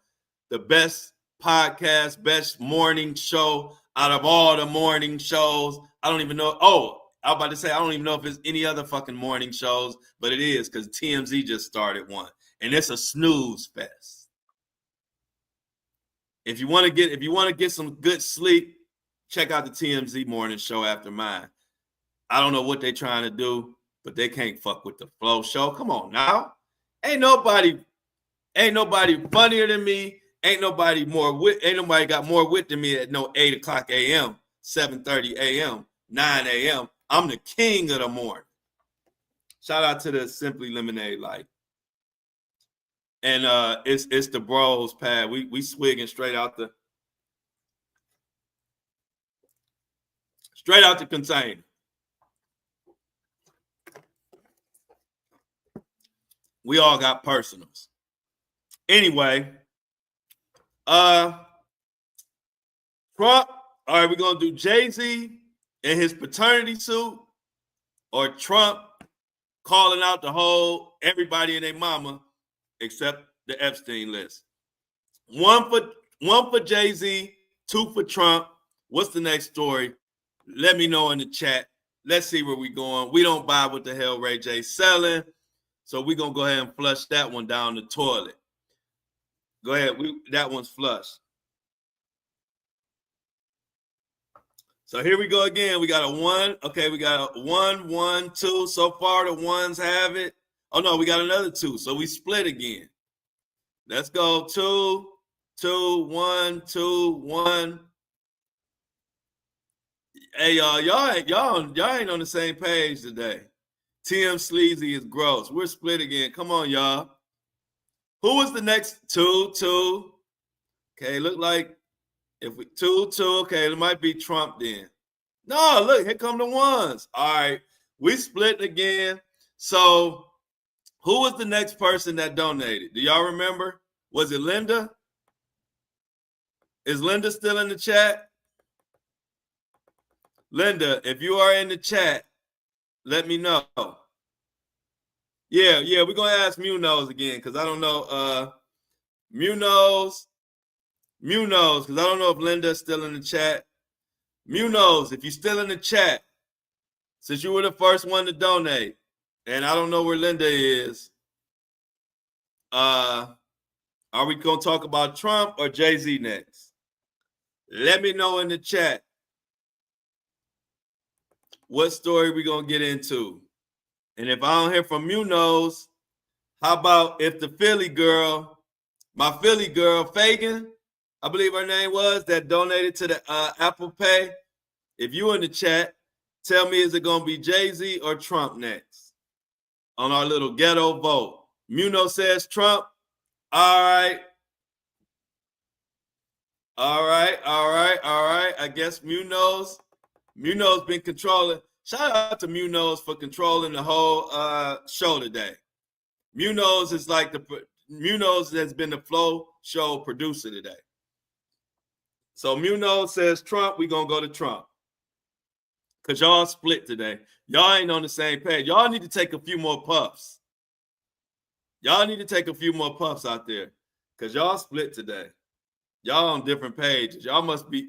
The best podcast, best morning show out of all the morning shows. I don't even know. Oh, I was about to say, I don't even know if it's any other fucking morning shows, but it is because TMZ just started one. And it's a snooze fest. If you want to get some good sleep, check out the TMZ morning show after mine. I don't know what they're trying to do, but they can't fuck with the Flow Show. Come on now. Ain't nobody funnier than me. Ain't nobody got more wit than me at no 8 o'clock a.m., 7:30 a.m., 9 a.m. I'm the king of the morning. Shout out to the Simply Lemonade Light. And it's the bros pad. We swigging straight out the container. We all got personals. Anyway, Trump. All right, we're gonna do Jay-Z in his paternity suit, or Trump calling out the whole everybody and their mama except the Epstein list. One for Jay-Z, 2 for Trump. What's the next story? Let me know in the chat. Let's see where we're going. We don't buy what the hell Ray J's selling, so we're gonna go ahead and flush that one down the toilet. Go ahead. That one's flushed. So here we go again. We got a 1. Okay, we got a 1, 1, 2. So far, the ones have it. Oh no, we got another 2. So we split again. Let's go 2, 2, 1, 2, 1. Hey y'all ain't on the same page today. TM Sleazy is gross. We're split again. Come on, y'all. Who was the next 2, 2? Okay, look like if we 2, 2. Okay, it might be Trump then. No, look, here come the ones. All right, we split again. So who was the next person that donated? Do y'all remember? Was it Linda? Is Linda still in the chat? Linda, if you are in the chat, let me know. Yeah, we're going to ask Munoz again because I don't know. Munoz, because I don't know if Linda's still in the chat. Munoz, if you're still in the chat, since you were the first one to donate, and I don't know where Linda is, are we going to talk about Trump or Jay-Z next? Let me know in the chat what story we going to get into. And if I don't hear from Munoz, how about if the Philly girl, my Philly girl, Fagan, I believe her name was, that donated to the Apple Pay. If you in the chat, tell me, is it going to be Jay-Z or Trump next on our little ghetto vote? Munoz says Trump. All right. I guess Munoz been controlling. Shout out to Munoz for controlling the whole show today. Munoz has been the Flow Show producer today. So Munoz says Trump, we're going to go to Trump. Because y'all split today. Y'all ain't on the same page. Y'all need to take a few more puffs. Y'all need to take a few more puffs out there. Because y'all split today. Y'all on different pages. Y'all must be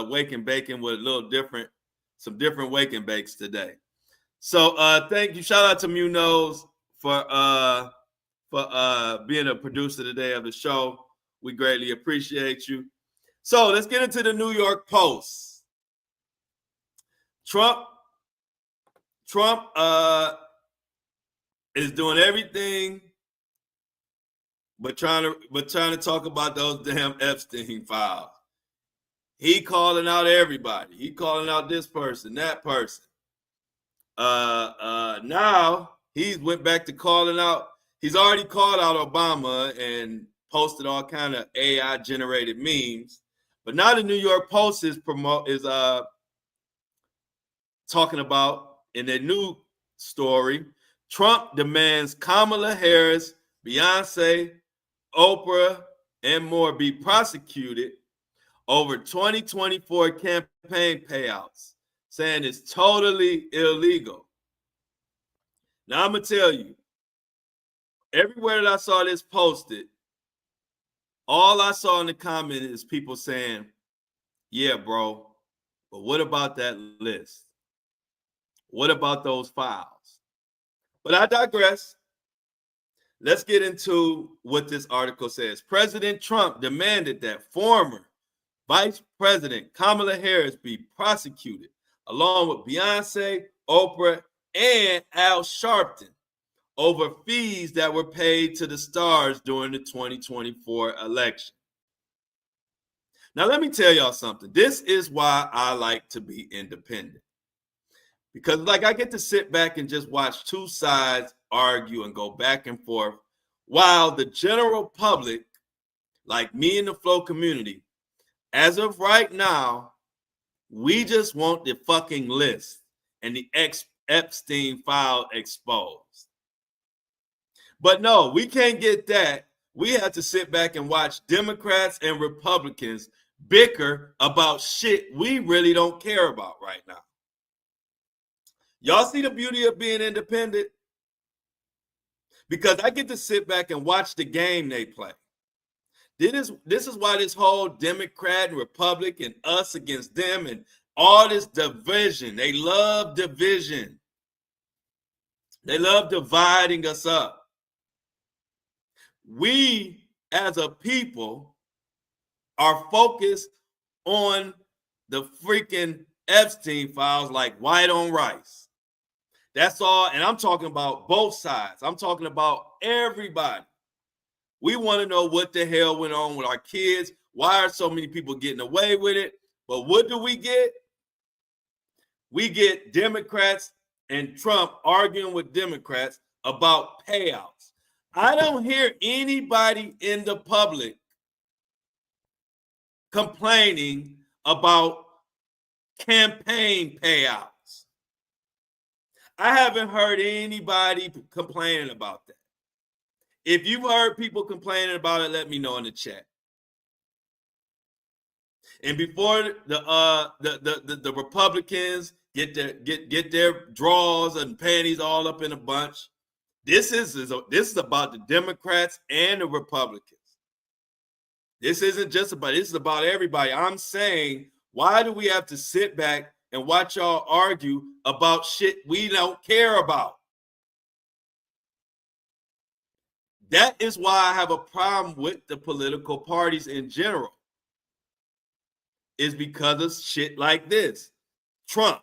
wake and baking with a little different, some different wake and bakes today. So thank you. Shout out to Munoz for being a producer today of the show. We greatly appreciate you. So let's get into the New York Post. Trump is doing everything but trying to talk about those damn Epstein files. He calling out everybody. He calling out this person, that person. Now he's went back to calling out. He's already called out Obama and posted all kind of AI generated memes. But now the New York Post is talking about in their new story, Trump demands Kamala Harris, Beyonce, Oprah, and more be prosecuted over 2024 campaign payouts, saying it's totally illegal. Now, I'm going to tell you, everywhere that I saw this posted, all I saw in the comment is people saying, yeah, bro, but what about that list? What about those files? But I digress. Let's get into what this article says. President Trump demanded that former Vice President Kamala Harris be prosecuted, along with Beyonce, Oprah, and Al Sharpton, over fees that were paid to the stars during the 2024 election. Now, let me tell y'all something. This is why I like to be independent. Because, like, I get to sit back and just watch two sides argue and go back and forth, while the general public, like me and the Flow community, as of right now, we just want the fucking list and the Epstein file exposed. But no, we can't get that. We have to sit back and watch Democrats and Republicans bicker about shit we really don't care about right now. Y'all see the beauty of being independent? Because I get to sit back and watch the game they play. This is why this whole Democrat and Republican, us against them, and all this division. They love division. They love dividing us up. We, as a people, are focused on the freaking Epstein files like white on rice. That's all. And I'm talking about both sides. I'm talking about everybody. We want to know what the hell went on with our kids. Why are so many people getting away with it? But what do we get? We get Democrats and Trump arguing with Democrats about payouts. I don't hear anybody in the public complaining about campaign payouts. I haven't heard anybody complaining about that. If you've heard people complaining about it, let me know in the chat. And before the Republicans get their drawers and panties all up in a bunch, this is about the Democrats and the Republicans. This isn't just about, this is about everybody. I'm saying, why do we have to sit back and watch y'all argue about shit we don't care about? That is why I have a problem with the political parties in general. Is because of shit like this. Trump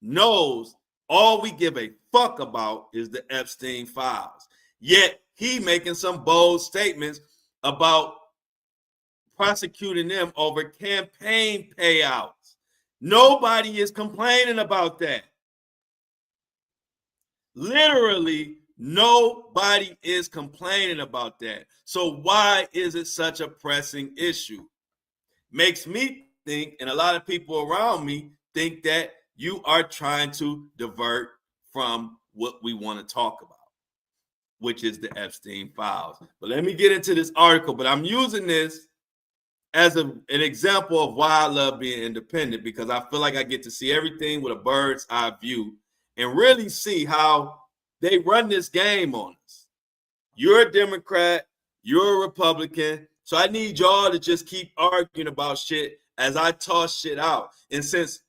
knows all we give a fuck about is the Epstein files. Yet he making some bold statements about prosecuting them over campaign payouts. Nobody is complaining about that. Literally, nobody is complaining about that. So why is it such a pressing issue? Makes me think, and a lot of people around me think, that you are trying to divert from what we want to talk about, which is the Epstein files. But let me get into this article. But I'm using this as an example of why I love being independent, because I feel like I get to see everything with a bird's eye view and really see how they run this game on us. You're a Democrat, you're a Republican, so I need y'all to just keep arguing about shit as I toss shit out. And since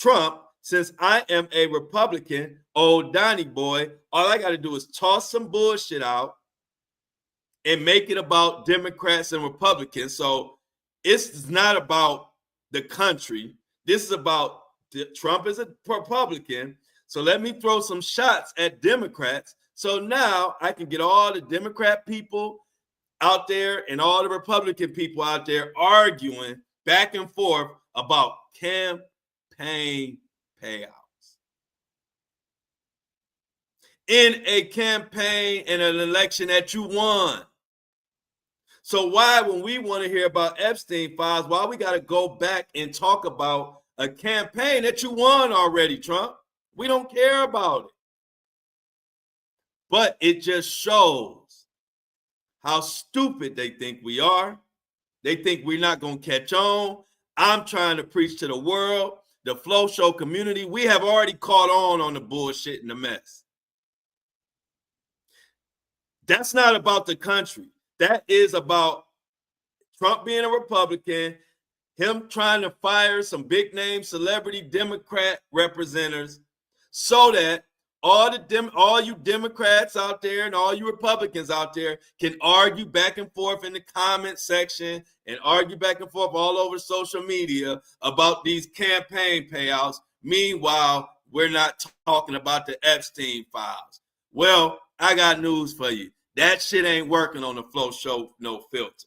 I am a Republican, old Donnie boy, all I got to do is toss some bullshit out and make it about Democrats and Republicans. So it's not about the country. This is about Trump is a Republican. So let me throw some shots at Democrats. So now I can get all the Democrat people out there and all the Republican people out there arguing back and forth about campaign payouts. In a campaign and an election that you won. So why, when we want to hear about Epstein files, why we got to go back and talk about a campaign that you won already, Trump. We don't care about it. But it just shows how stupid they think we are. They think we're not going to catch on. I'm trying to preach to the world, the Flow Show community. We have already caught on the bullshit and the mess. That's not about the country. That is about Trump being a Republican, him trying to fire some big name celebrity Democrat representatives so that all you Democrats out there and all you Republicans out there can argue back and forth in the comment section and argue back and forth all over social media about these campaign payouts. Meanwhile, we're not talking about the Epstein files. Well, I got news for you. That shit ain't working on the Flow Show, no filter.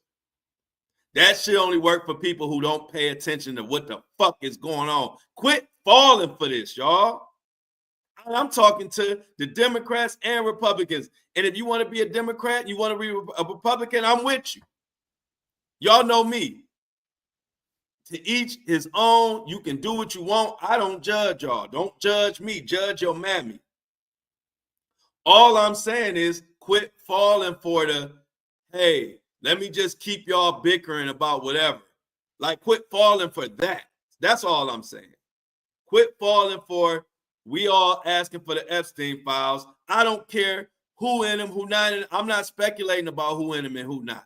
That shit only work for people who don't pay attention to what the fuck is going on. Quit falling for this, y'all. I'm talking to the Democrats and Republicans. And if you want to be a Democrat, you want to be a Republican, I'm with you. Y'all know me. To each his own. You can do what you want. I don't judge y'all. Don't judge me. Judge your mammy. All I'm saying is quit falling for the, hey, let me just keep y'all bickering about whatever. Like, quit falling for that. That's all I'm saying. Quit falling for, we all asking for the Epstein files. I don't care who in them, who not in them. I'm not speculating about who in them and who not.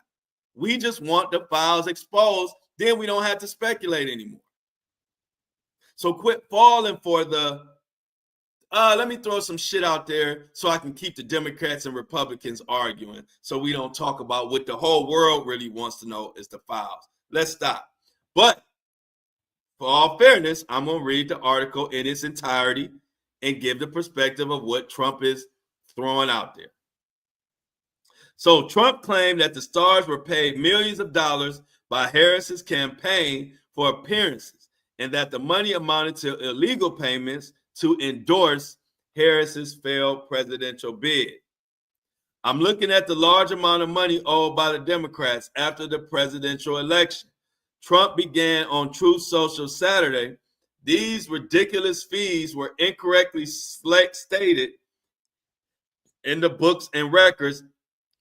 We just want the files exposed. Then we don't have to speculate anymore. So quit falling for the, let me throw some shit out there so I can keep the Democrats and Republicans arguing so we don't talk about what the whole world really wants to know is the files. Let's stop. But for all fairness, I'm going to read the article in its entirety and give the perspective of what Trump is throwing out there. So Trump claimed that the stars were paid millions of dollars by Harris's campaign for appearances and that the money amounted to illegal payments to endorse Harris's failed presidential bid. I'm looking at the large amount of money owed by the Democrats after the presidential election. Trump began on Truth Social Saturday. These ridiculous fees were incorrectly stated in the books and records.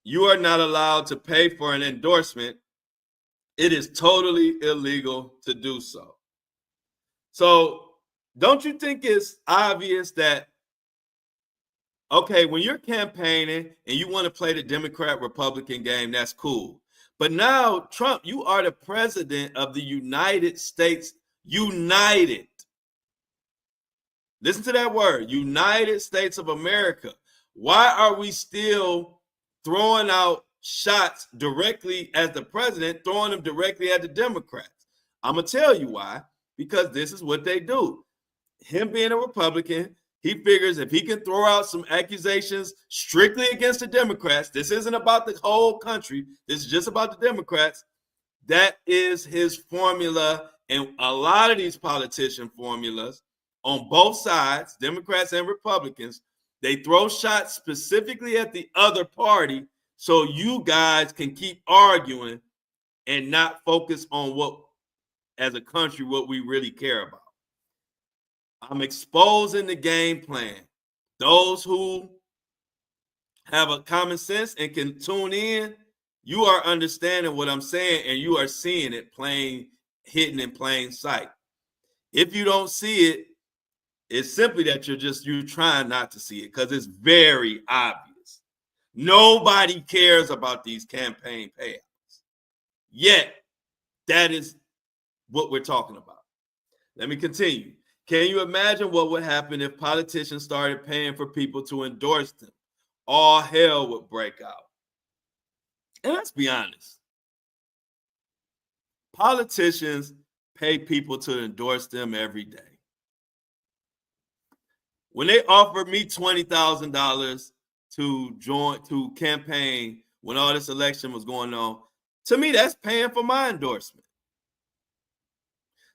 You are not allowed to pay for an endorsement. It is totally illegal to do so. So don't you think it's obvious that, okay, when you're campaigning and you want to play the Democrat-Republican game, that's cool. But now, Trump, you are the president of the United States. United. Listen to that word, United States of America. Why are we still throwing out shots directly at the president, throwing them directly at the Democrats? I'm going to tell you why. Because this is what they do. Him being a Republican, he figures if he can throw out some accusations strictly against the Democrats, this isn't about the whole country, this is just about the Democrats, that is his formula. And a lot of these politician formulas on both sides, Democrats and Republicans, they throw shots specifically at the other party so you guys can keep arguing and not focus on what, as a country, what we really care about. I'm exposing the game plan. Those who have a common sense and can tune in, you are understanding what I'm saying and you are seeing it hidden in plain sight. If you don't see it, it's simply that you're trying not to see it because it's very obvious. Nobody cares about these campaign payouts. Yet, that is what we're talking about. Let me continue. Can you imagine what would happen if politicians started paying for people to endorse them? All hell would break out. And let's be honest. Politicians pay people to endorse them every day. When they offered me $20,000 to campaign when all this election was going on, to me, that's paying for my endorsement.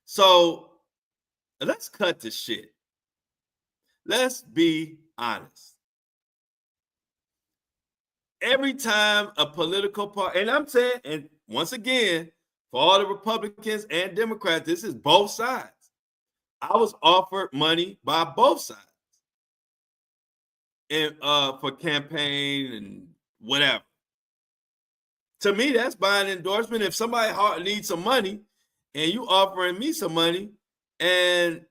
So let's cut the shit. Let's be honest. Every time a political party, and I'm saying, and once again, for all the Republicans and Democrats, this is both sides. I was offered money by both sides and for campaign and whatever. To me, that's buying endorsement. If somebody needs some money and you offering me some money and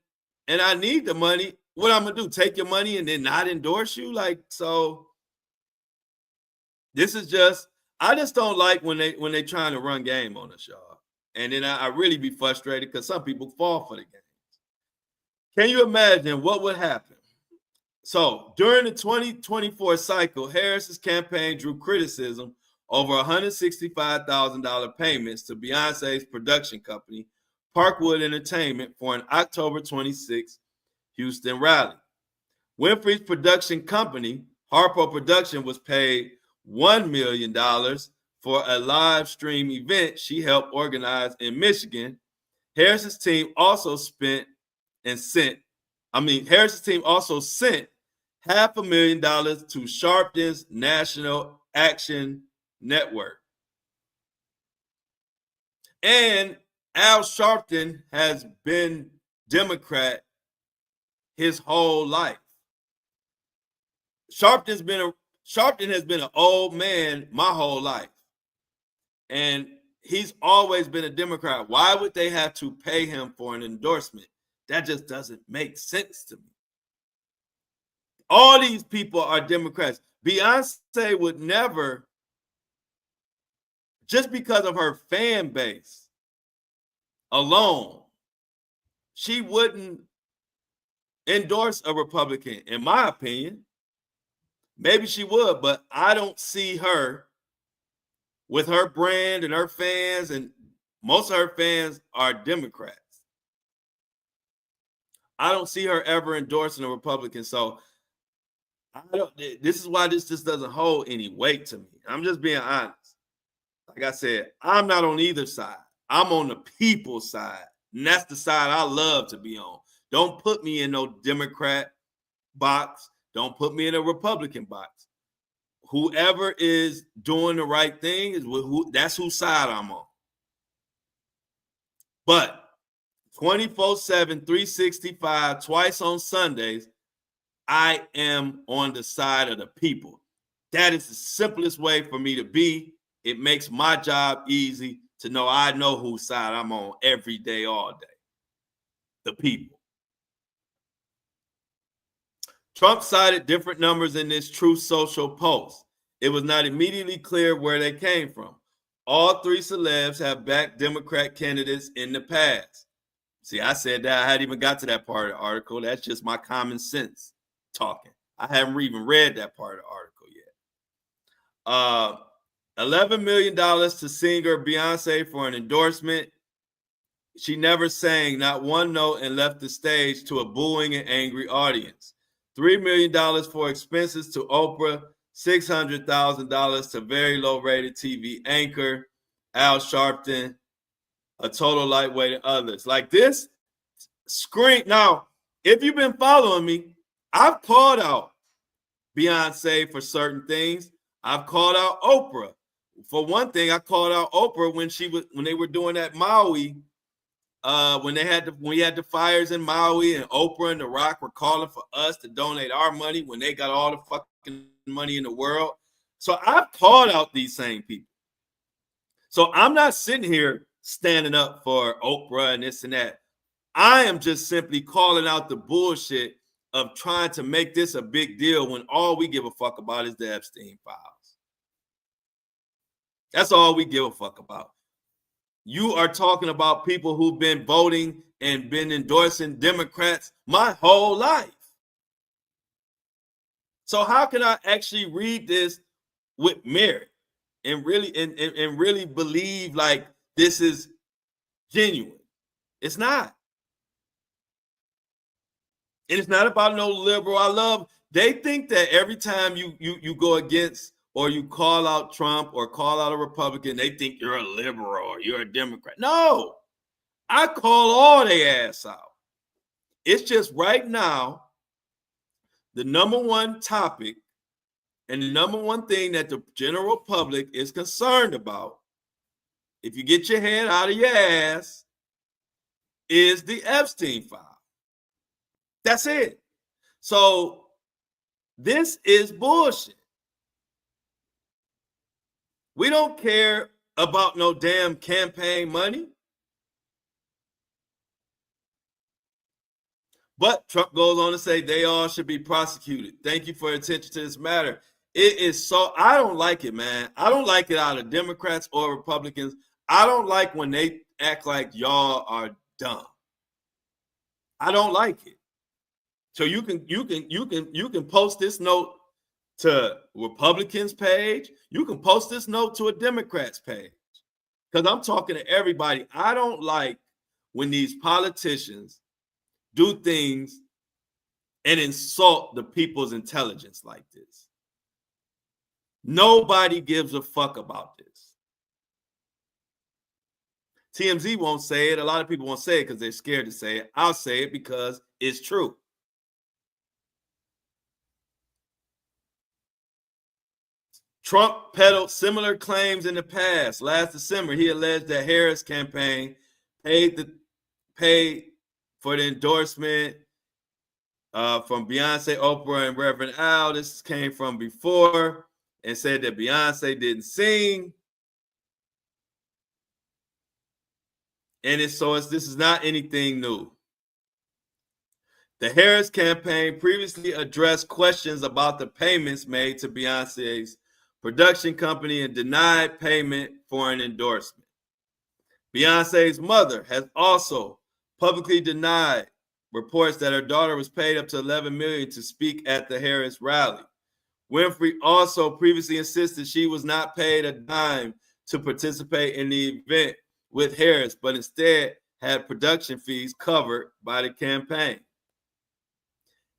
I need the money, what I'm gonna do? Take your money and then not endorse you? Like, so this is just, I just don't like when they trying to run game on us, y'all. And then I really be frustrated because some people fall for the game. Can you imagine what would happen? So during the 2024 cycle, Harris's campaign drew criticism over $165,000 payments to Beyonce's production company, Parkwood Entertainment, for an October 26th Houston rally. Winfrey's production company, HERPE Production, was paid $1 million for a live stream event she helped organize in Michigan. Harris's team also sent $500,000 to Sharpton's National Action Network. And Al Sharpton has been Democrat his whole life. Sharpton has been an old man my whole life. And he's always been a Democrat. Why would they have to pay him for an endorsement? That just doesn't make sense to me. All these people are Democrats. Beyonce would never, just because of her fan base alone, she wouldn't endorse a Republican, in my opinion. Maybe she would, but I don't see her with her brand and her fans, and most of her fans are Democrats. I don't see her ever endorsing a Republican. So this is why this just doesn't hold any weight to me. I'm just being honest. Like I said, I'm not on either side. I'm on the people's side. And that's the side I love to be on. Don't put me in no Democrat box. Don't put me in a Republican box. Whoever is doing the right thing is that's whose side I'm on. But 24/7, 365, twice on Sundays, I am on the side of the people. That is the simplest way for me to be. It makes my job easy to know I know whose side I'm on every day, all day. The people. Trump cited different numbers in this Truth Social post. It was not immediately clear where they came from. All three celebs have backed Democrat candidates in the past. See, I said that I hadn't even got to that part of the article. That's just my common sense talking. I haven't even read that part of the article yet. $11 million to singer Beyonce for an endorsement. She never sang not one note and left the stage to a booing and angry audience. $3 million for expenses to Oprah. $600,000 to very low-rated TV anchor Al Sharpton. A total lightweight and others. Like this screen. Now, if you've been following me, I've called out Beyonce for certain things. I've called out Oprah. For one thing, I called out Oprah when they were doing that Maui, when we had the fires in Maui, and Oprah and The Rock were calling for us to donate our money when they got all the fucking money in the world. So I've called out these same people. So I'm not sitting here standing up for Oprah and this and that. I am just simply calling out the bullshit of trying to make this a big deal when all we give a fuck about is the Epstein files. That's all we give a fuck about. You are talking about people who've been voting and been endorsing Democrats my whole life. So how can I actually read this with merit and really believe like this is genuine? It's not. And it's not about no liberal. They think that every time you go against or you call out Trump or call out a Republican, they think you're a liberal or you're a Democrat. No, I call all their ass out. It's just right now, the number one topic and the number one thing that the general public is concerned about, if you get your head out of your ass, is the Epstein file. That's it. So this is bullshit. We don't care about no damn campaign money. But Trump goes on to say they all should be prosecuted. Thank you for your attention to this matter. It is so, I don't like it, man. I don't like it out of Democrats or Republicans. I don't like when they act like y'all are dumb. I don't like it. So you can post this note to Republicans page. You can post this note to a Democrats page. Because I'm talking to everybody. I don't like when these politicians do things and insult the people's intelligence like this. Nobody gives a fuck about this. TMZ won't say it. A lot of people won't say it because they're scared to say it. I'll say it because it's true. Trump peddled similar claims in the past. Last December, he alleged that Harris campaign paid for the endorsement from Beyonce, Oprah, and Reverend Al. This came from before, and said that Beyonce didn't sing. And this is not anything new. The Harris campaign previously addressed questions about the payments made to Beyonce's production company and denied payment for an endorsement. Beyonce's mother has also publicly denied reports that her daughter was paid up to $11 million to speak at the Harris rally. Winfrey also previously insisted she was not paid a dime to participate in the event with Harris, but instead had production fees covered by the campaign.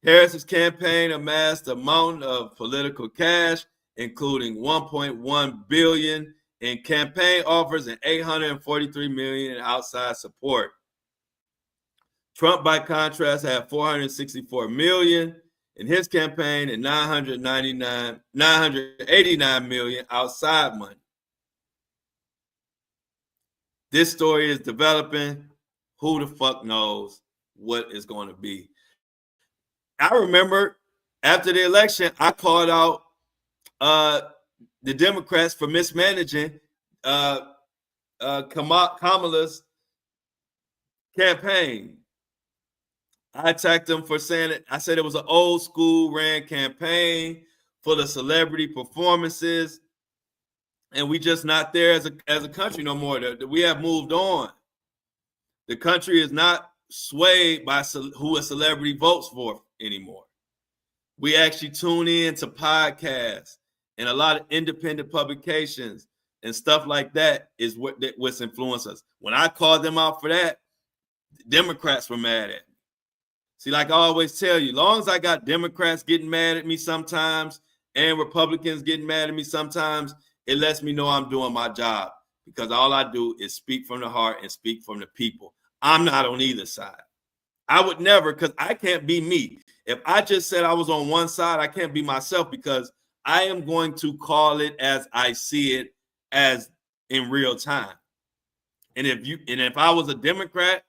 Harris's campaign amassed a mountain of political cash, including $1.1 billion in campaign offers and $843 million in outside support. Trump, by contrast, had $464 million in his campaign and $989 million outside money. This story is developing. Who the fuck knows what it's going to be? I remember after the election, I called out the Democrats for mismanaging Kamala's campaign. I attacked them for saying it. I said it was an old school ran campaign full of celebrity performances, and we just not there as a country no more. We have moved on. The country is not swayed by who a celebrity votes for anymore. We actually tune in to podcasts and a lot of independent publications and stuff like that is what's influenced us. When I called them out for that, Democrats were mad at me. See, like I always tell you, as long as I got Democrats getting mad at me sometimes and Republicans getting mad at me sometimes, it lets me know I'm doing my job, because all I do is speak from the heart and speak from the people. I'm not on either side. I would never, because I can't be me. If I just said I was on one side, I can't be myself, because I am going to call it as I see it, as in real time. And if I was a Democrat,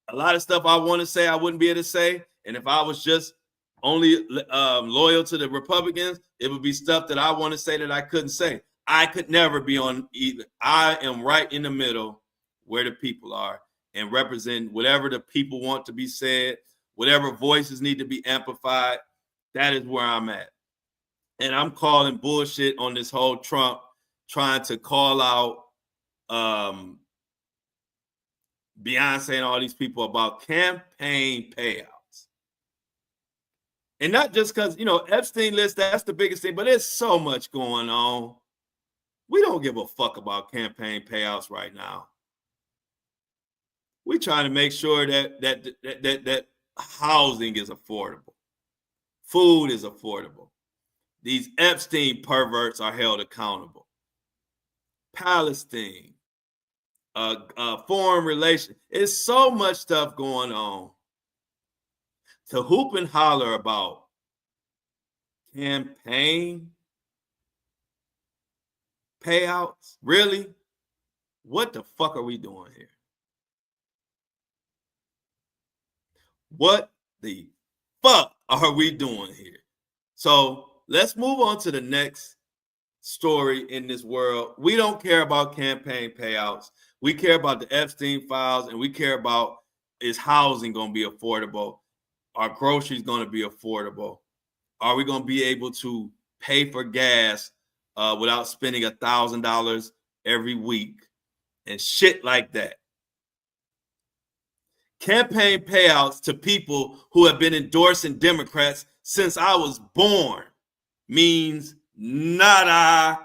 a lot of stuff I want to say I wouldn't be able to say. And if I was just only loyal to the Republicans, it would be stuff that I want to say that I couldn't say. I could never be on either. I am right in the middle where the people are and represent whatever the people want to be said, whatever voices need to be amplified. That is where I'm at. And I'm calling bullshit on this whole Trump trying to call out Beyonce and all these people about campaign payouts. And not just because, Epstein list, that's the biggest thing, but there's so much going on. We don't give a fuck about campaign payouts right now. We're trying to make sure that housing is affordable. Food is affordable. These Epstein perverts are held accountable. Palestine. Foreign relations. It's so much stuff going on. To hoop and holler about campaign payouts? Really? What the fuck are we doing here? What the fuck are we doing here? So let's move on to the next story in this world. We don't care about campaign payouts. We care about the Epstein files, and we care about, is housing going to be affordable? Are groceries going to be affordable? Are we going to be able to pay for gas without spending $1,000 every week and shit like that? Campaign payouts to people who have been endorsing Democrats since I was born means nada.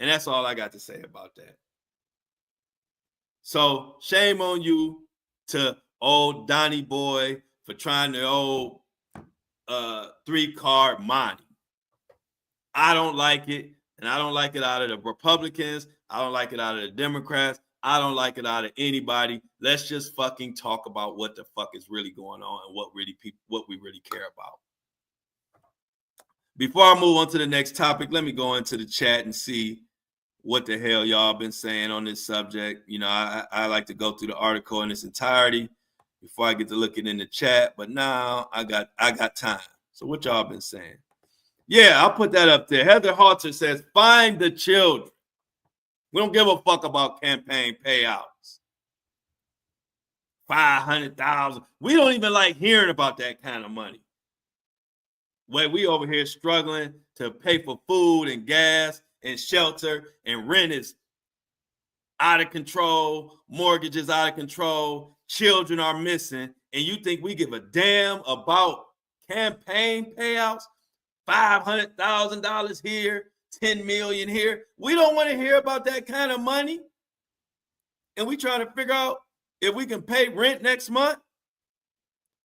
And that's all I got to say about that. So shame on you to old Donnie Boy for trying to old 3-card money. I don't like it, and I don't like it out of the Republicans. I don't like it out of the Democrats. I don't like it out of anybody. Let's just fucking talk about what the fuck is really going on and what we really care about. Before I move on to the next topic, let me go into the chat and see what the hell y'all been saying on this subject. You know, I like to go through the article in its entirety before I get to looking in the chat, but now I got time. So what y'all been saying? Yeah, I'll put that up there. Heather Halter says, find the children. We don't give a fuck about campaign payouts. 500,000. We don't even like hearing about that kind of money. Where we over here struggling to pay for food and gas and shelter, and rent is out of control, mortgages out of control, children are missing, and you think we give a damn about campaign payouts? $500,000 here, $10 million here. We don't want to hear about that kind of money. And we trying to figure out if we can pay rent next month.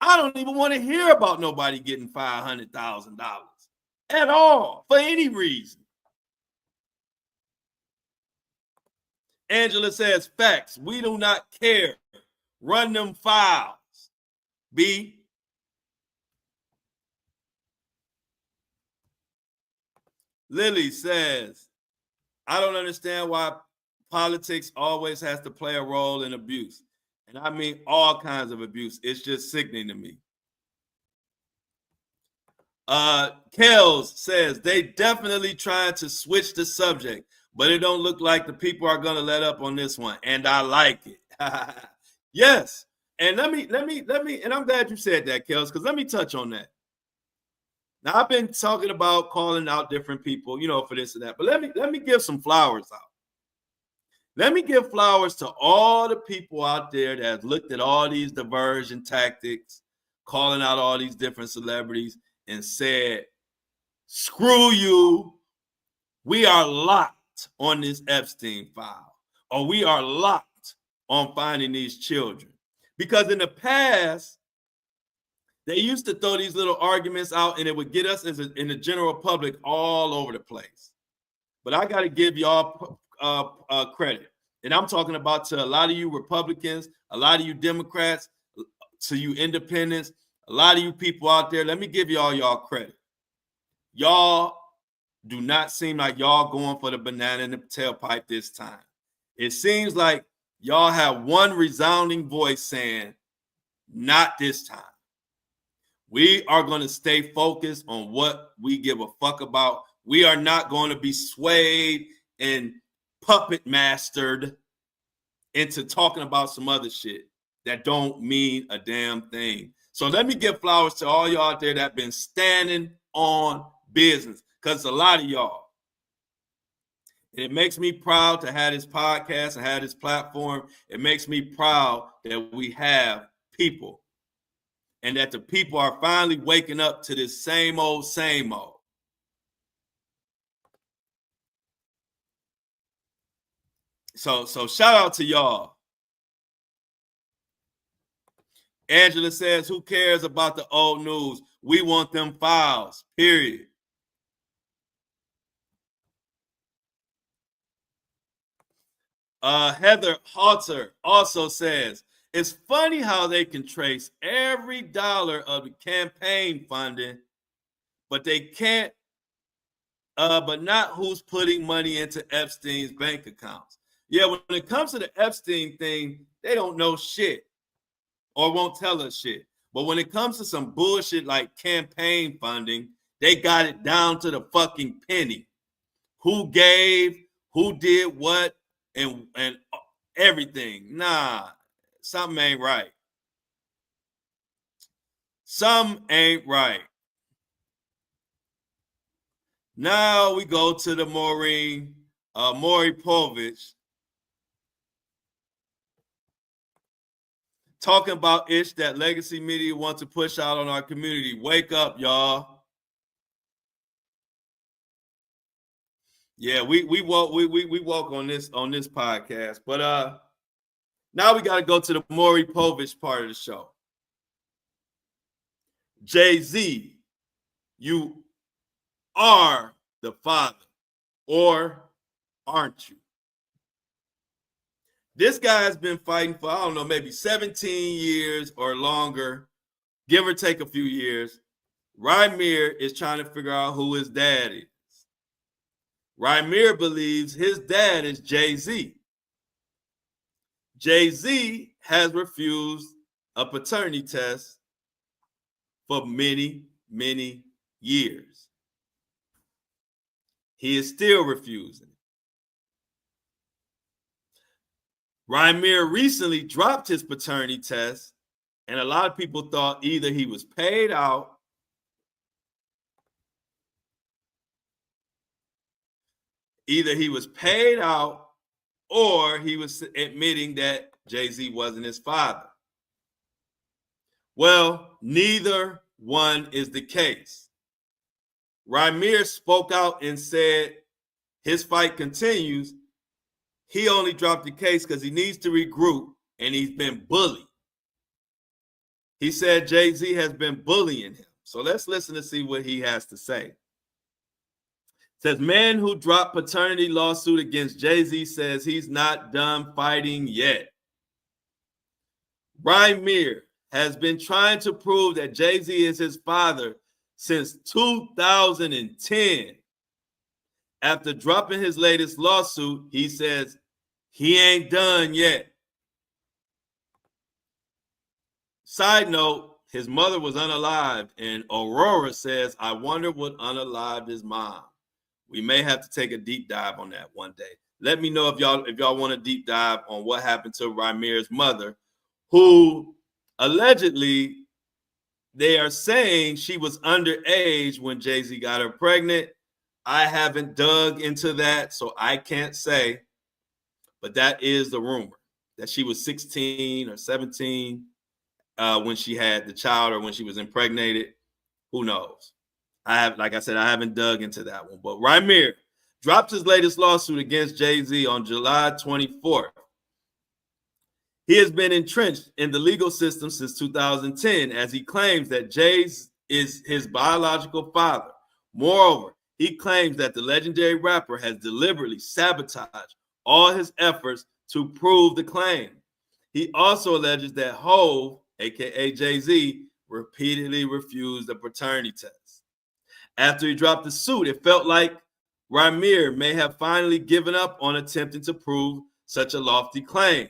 I don't even want to hear about nobody getting $500,000 at all for any reason. Angela says, facts. We do not care. Run them files. B. Lily says, I don't understand why politics always has to play a role in abuse. And I mean all kinds of abuse. It's just sickening to me. Kels says, they definitely trying to switch the subject, but it don't look like the people are going to let up on this one. And I like it. Yes. And let me, and I'm glad you said that, Kels, because let me touch on that. Now, I've been talking about calling out different people, you know, for this and that, but let me give some flowers out. Let me give flowers to all the people out there that have looked at all these diversion tactics, calling out all these different celebrities and said, screw you. We are locked on this Epstein file, or we are locked on finding these children. Because in the past, they used to throw these little arguments out and it would get us in the general public all over the place. But I got to give y'all credit. And I'm talking about to a lot of you Republicans, a lot of you Democrats, to you independents, a lot of you people out there. Let me give y'all credit. Y'all do not seem like y'all going for the banana in the tailpipe this time. It seems like y'all have one resounding voice saying, not this time. We are going to stay focused on what we give a fuck about. We are not going to be swayed and puppet mastered into talking about some other shit that don't mean a damn thing. So let me give flowers to all y'all out there that have been standing on business, because a lot of y'all. And it makes me proud to have this podcast and have this platform. It makes me proud that we have people and that the people are finally waking up to this same old, same old. So shout out to y'all. Angela says, who cares about the old news? We want them files, period. Heather Halter also says, it's funny how they can trace every dollar of the campaign funding, but they can't, but not who's putting money into Epstein's bank accounts. Yeah, when it comes to the Epstein thing, they don't know shit or won't tell us shit. But when it comes to some bullshit like campaign funding, they got it down to the fucking penny. Who gave, who did what, and everything. Nah, something ain't right. Something ain't right. Now we go to the Maury Povich talking about ish that legacy media wants to push out on our community. Wake up, y'all. Yeah, we walk on this podcast, but now we got to go to the Maury Povich part of the show. Jay-Z, you are the father, or aren't you? This guy has been fighting for, I don't know, maybe 17 years or longer, give or take a few years. Rymir is trying to figure out who his dad is. Rymir believes his dad is Jay-Z. Jay-Z has refused a paternity test for many, many years. He is still refusing. Rymir recently dropped his paternity test, and a lot of people thought either he was paid out or he was admitting that Jay-Z wasn't his father. Well, neither one is the case. Rymir spoke out and said his fight continues. He only dropped the case because he needs to regroup and he's been bullied. He said Jay-Z has been bullying him. So let's listen to see what he has to say. It says, man who dropped paternity lawsuit against Jay-Z says he's not done fighting yet. Rymir has been trying to prove that Jay-Z is his father since 2010. After dropping his latest lawsuit, he says he ain't done yet. Side note, his mother was unalived, and Aurora says, I wonder what unalived his mom. We may have to take a deep dive on that one day. Let me know if y'all want a deep dive on what happened to Rymir's mother, who allegedly they are saying she was underage when Jay-Z got her pregnant. I haven't dug into that, so I can't say, but that is the rumor, that she was 16 or 17 when she had the child or when she was impregnated. Who knows? Like I said, I haven't dug into that one. But Rymir dropped his latest lawsuit against Jay-Z on July 24th. He has been entrenched in the legal system since 2010 as he claims that Jay is his biological father. Moreover, he claims that the legendary rapper has deliberately sabotaged all his efforts to prove the claim. He also alleges that Hov, aka Jay-Z, repeatedly refused a paternity test. After he dropped the suit, it felt like Rymir may have finally given up on attempting to prove such a lofty claim.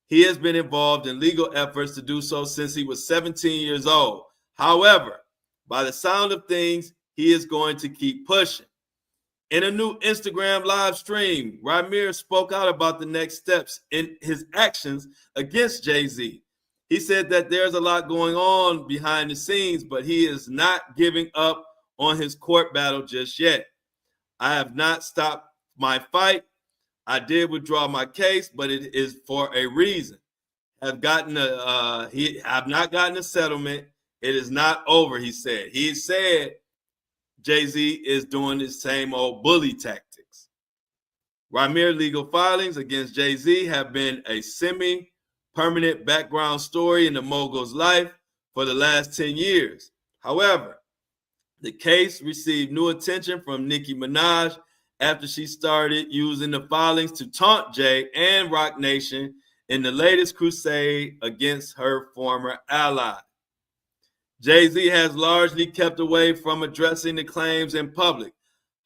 He has been involved in legal efforts to do so since he was 17 years old. However, by the sound of things, he is going to keep pushing. In a new Instagram live stream, Rymir spoke out about the next steps in his actions against Jay-Z. He said that there's a lot going on behind the scenes, but he is not giving up on his court battle just yet. I have not stopped my fight. I did withdraw my case, but it is for a reason. I've not gotten a settlement. It is not over, he said. He said Jay-Z is doing his same old bully tactics. Rymir legal filings against Jay-Z have been a semi-permanent background story in the mogul's life for the last 10 years. However, the case received new attention from Nicki Minaj after she started using the filings to taunt Jay and Roc Nation in the latest crusade against her former ally. Jay-Z has largely kept away from addressing the claims in public.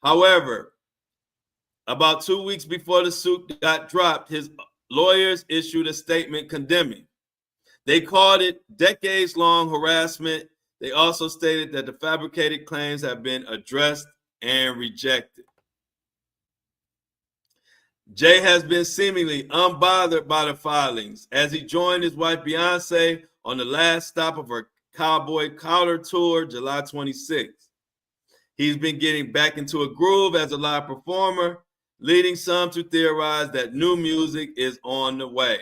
However, about 2 weeks before the suit got dropped, his lawyers issued a statement condemning They called it decades-long harassment. They also stated that the fabricated claims have been addressed and rejected. Jay has been seemingly unbothered by the filings as he joined his wife Beyonce on the last stop of her Cowboy Carter tour, July 26th. He's been getting back into a groove as a live performer, leading some to theorize that new music is on the way.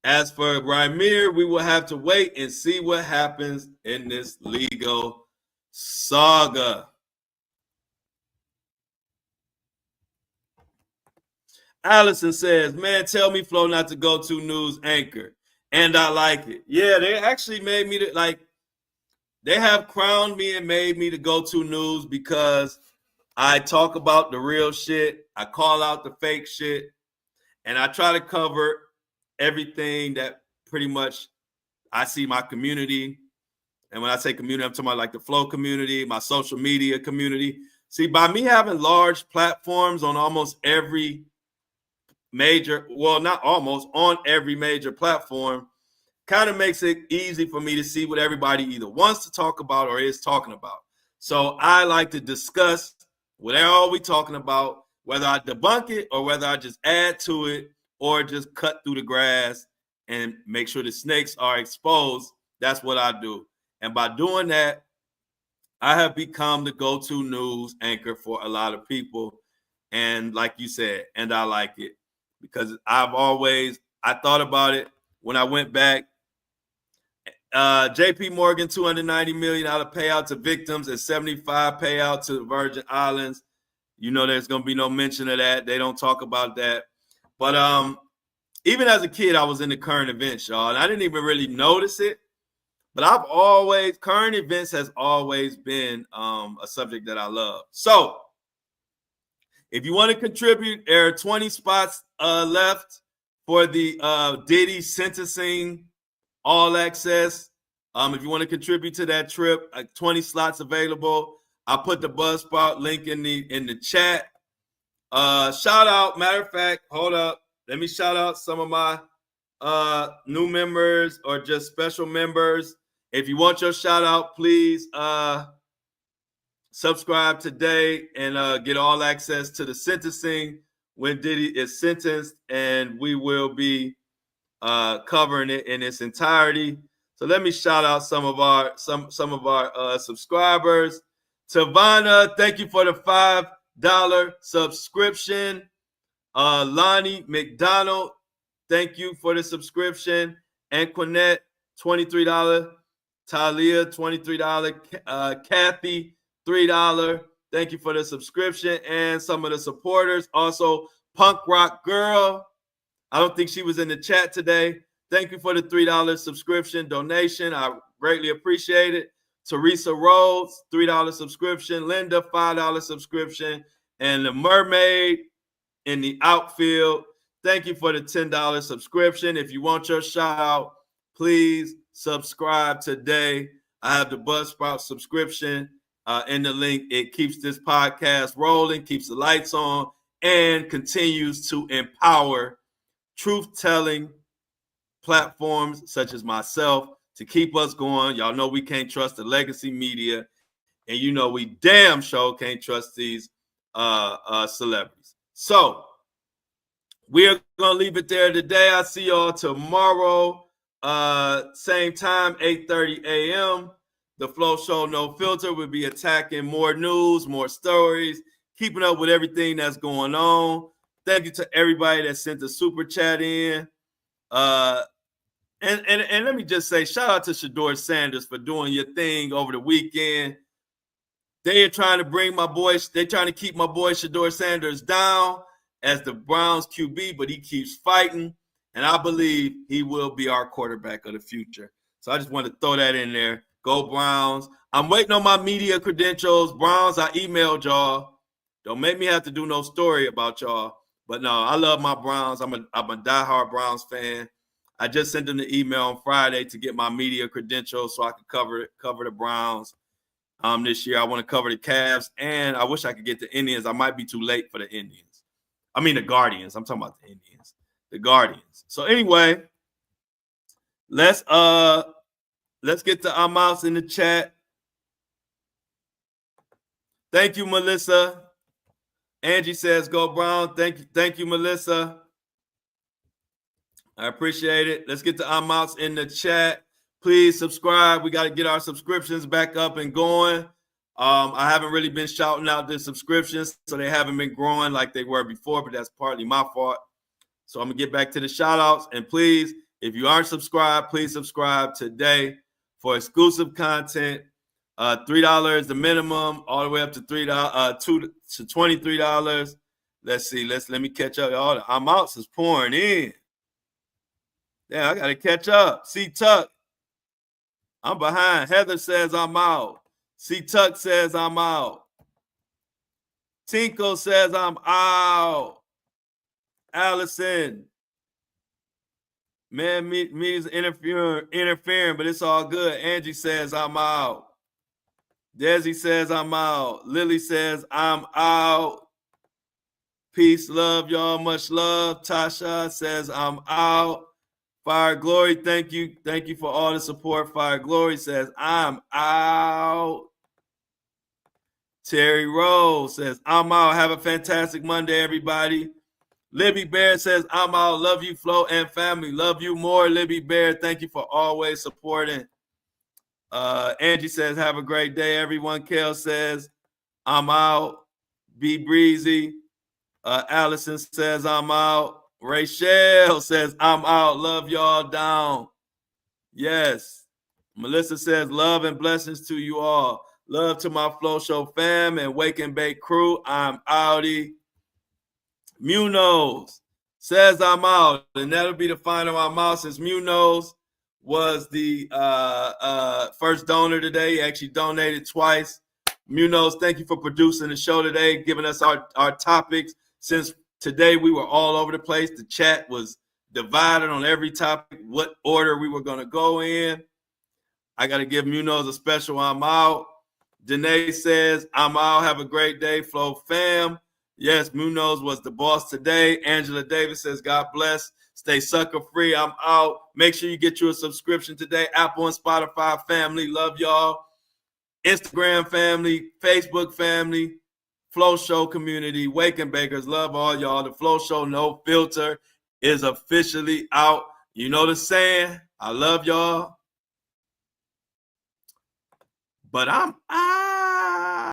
As for Rymir, we will have to wait and see what happens in this legal saga. Allison says, man, tell me Flo not to go to news anchor. And I like it. Yeah, they actually made me they have crowned me and made me the go-to news because I talk about the real shit. I call out the fake shit. And I try to cover everything that pretty much I see my community. And when I say community, I'm talking about like the Flow community, my social media community. See, by me having large platforms on almost every major, well, not almost, on every major platform, kind of makes it easy for me to see what everybody either wants to talk about or is talking about. So I like to discuss what are we talking about, whether I debunk it or whether I just add to it or just cut through the grass and make sure the snakes are exposed. That's what I do. And by doing that, I have become the go-to news anchor for a lot of people. And like you said, and I like it because I thought about it when I went back. JP Morgan, $290 million payout to victims and 75 payout to the Virgin Islands. You know, there's going to be no mention of that. They don't talk about that. But even as a kid, I was into current events, y'all. And I didn't even really notice it. But current events has always been a subject that I love. So if you want to contribute, there are 20 spots left for the Diddy sentencing all access. If you want to contribute to that trip, 20 slots available. I'll put the Buzzsprout link in the chat. Shout out, matter of fact, hold up. Let me shout out some of my new members or just special members. If you want your shout out, please subscribe today and get all access to the sentencing when Diddy is sentenced, and we will be covering it in its entirety. So let me shout out some of our subscribers. Tavana, thank you for the $5 subscription. Lonnie McDonald, thank you for the subscription. Anquinette, $23. Talia, $23. Kathy, $3. Thank you for the subscription and some of the supporters. Also, Punk Rock Girl, I don't think she was in the chat today. Thank you for the $3 subscription donation. I greatly appreciate it. Teresa Rhodes, $3 subscription. Linda, $5 subscription. And the Mermaid in the outfield, thank you for the $10 subscription. If you want your shout out, please subscribe today. I have the Buzzsprout subscription in the link. It keeps this podcast rolling, keeps the lights on, and continues to empower truth-telling platforms such as myself to keep us going. Y'all know we can't trust the legacy media, and you know we damn sure can't trust these celebrities. So we are going to leave it there today. I'll see y'all tomorrow, same time, 8:30 a.m. The Flow Show No Filter will be attacking more news, more stories, keeping up with everything that's going on. Thank you to everybody that sent the super chat in. And let me just say, shout out to Shador Sanders for doing your thing over the weekend. They are trying to bring my boy, they're trying to keep my boy Shador Sanders down as the Browns QB, but he keeps fighting. And I believe he will be our quarterback of the future. So I just want to throw that in there. Go Browns. I'm waiting on my media credentials. Browns, I emailed y'all. Don't make me have to do no story about y'all. But no, I love my Browns. I'm a diehard Browns fan. I just sent them the email on Friday to get my media credentials so I could cover the Browns this year. I want to cover the Cavs, and I wish I could get the Indians. I might be too late for the Indians. I mean the Guardians. I'm talking about the Indians. The Guardians. So anyway, Let's get the amounts in the chat. Thank you, Melissa. Angie says, go Brown. Thank you, Melissa. I appreciate it. Let's get the amounts in the chat. Please subscribe. We got to get our subscriptions back up and going. I haven't really been shouting out the subscriptions, so they haven't been growing like they were before, but that's partly my fault. So I'm going to get back to the shout outs. And please, if you aren't subscribed, please subscribe today for exclusive content. $3 the minimum, all the way up to $23. Let's see. Let me catch up. All the amounts is pouring in. Yeah, I gotta catch up. C Tuck, I'm behind. Heather says I'm out. C Tuck says I'm out. Tinkle says I'm out. Allison, man, me is interfering, but it's all good. Angie says I'm out. Desi says I'm out. Lily says I'm out. Peace, love, y'all. Much love. Tasha says I'm out. Fire Glory, thank you. Thank you for all the support. Fire Glory says I'm out. Terry Rose says I'm out. Have a fantastic Monday, everybody. Libby Bear says I'm out. Love you, Flo and family. Love you more, Libby Bear. Thank you for always supporting. Angie says, have a great day, everyone. Kel says, I'm out. Be breezy. Allison says, I'm out. Rachel says, I'm out. Love y'all down. Yes. Melissa says, love and blessings to you all. Love to my Flow Show fam and Wake and Bake crew. I'm outie. Munoz says, I'm out. And that'll be the final I'm out since Munoz was the first donor today. He actually donated twice. Munoz, thank you for producing the show today, giving us our topics. Since today we were all over the place, the chat was divided on every topic, what order we were going to go in. I got to give Munoz a special I'm out. Danae says, I'm out. Have a great day, Flow fam. Yes, Munoz was the boss today. Angela Davis says, God bless. Stay sucker free. I'm out. Make sure you get you a subscription today. Apple and Spotify family. Love y'all. Instagram family. Facebook family. Flow Show community. Wake and Bakers. Love all y'all. The Flow Show No Filter is officially out. You know the saying. I love y'all. But I'm out.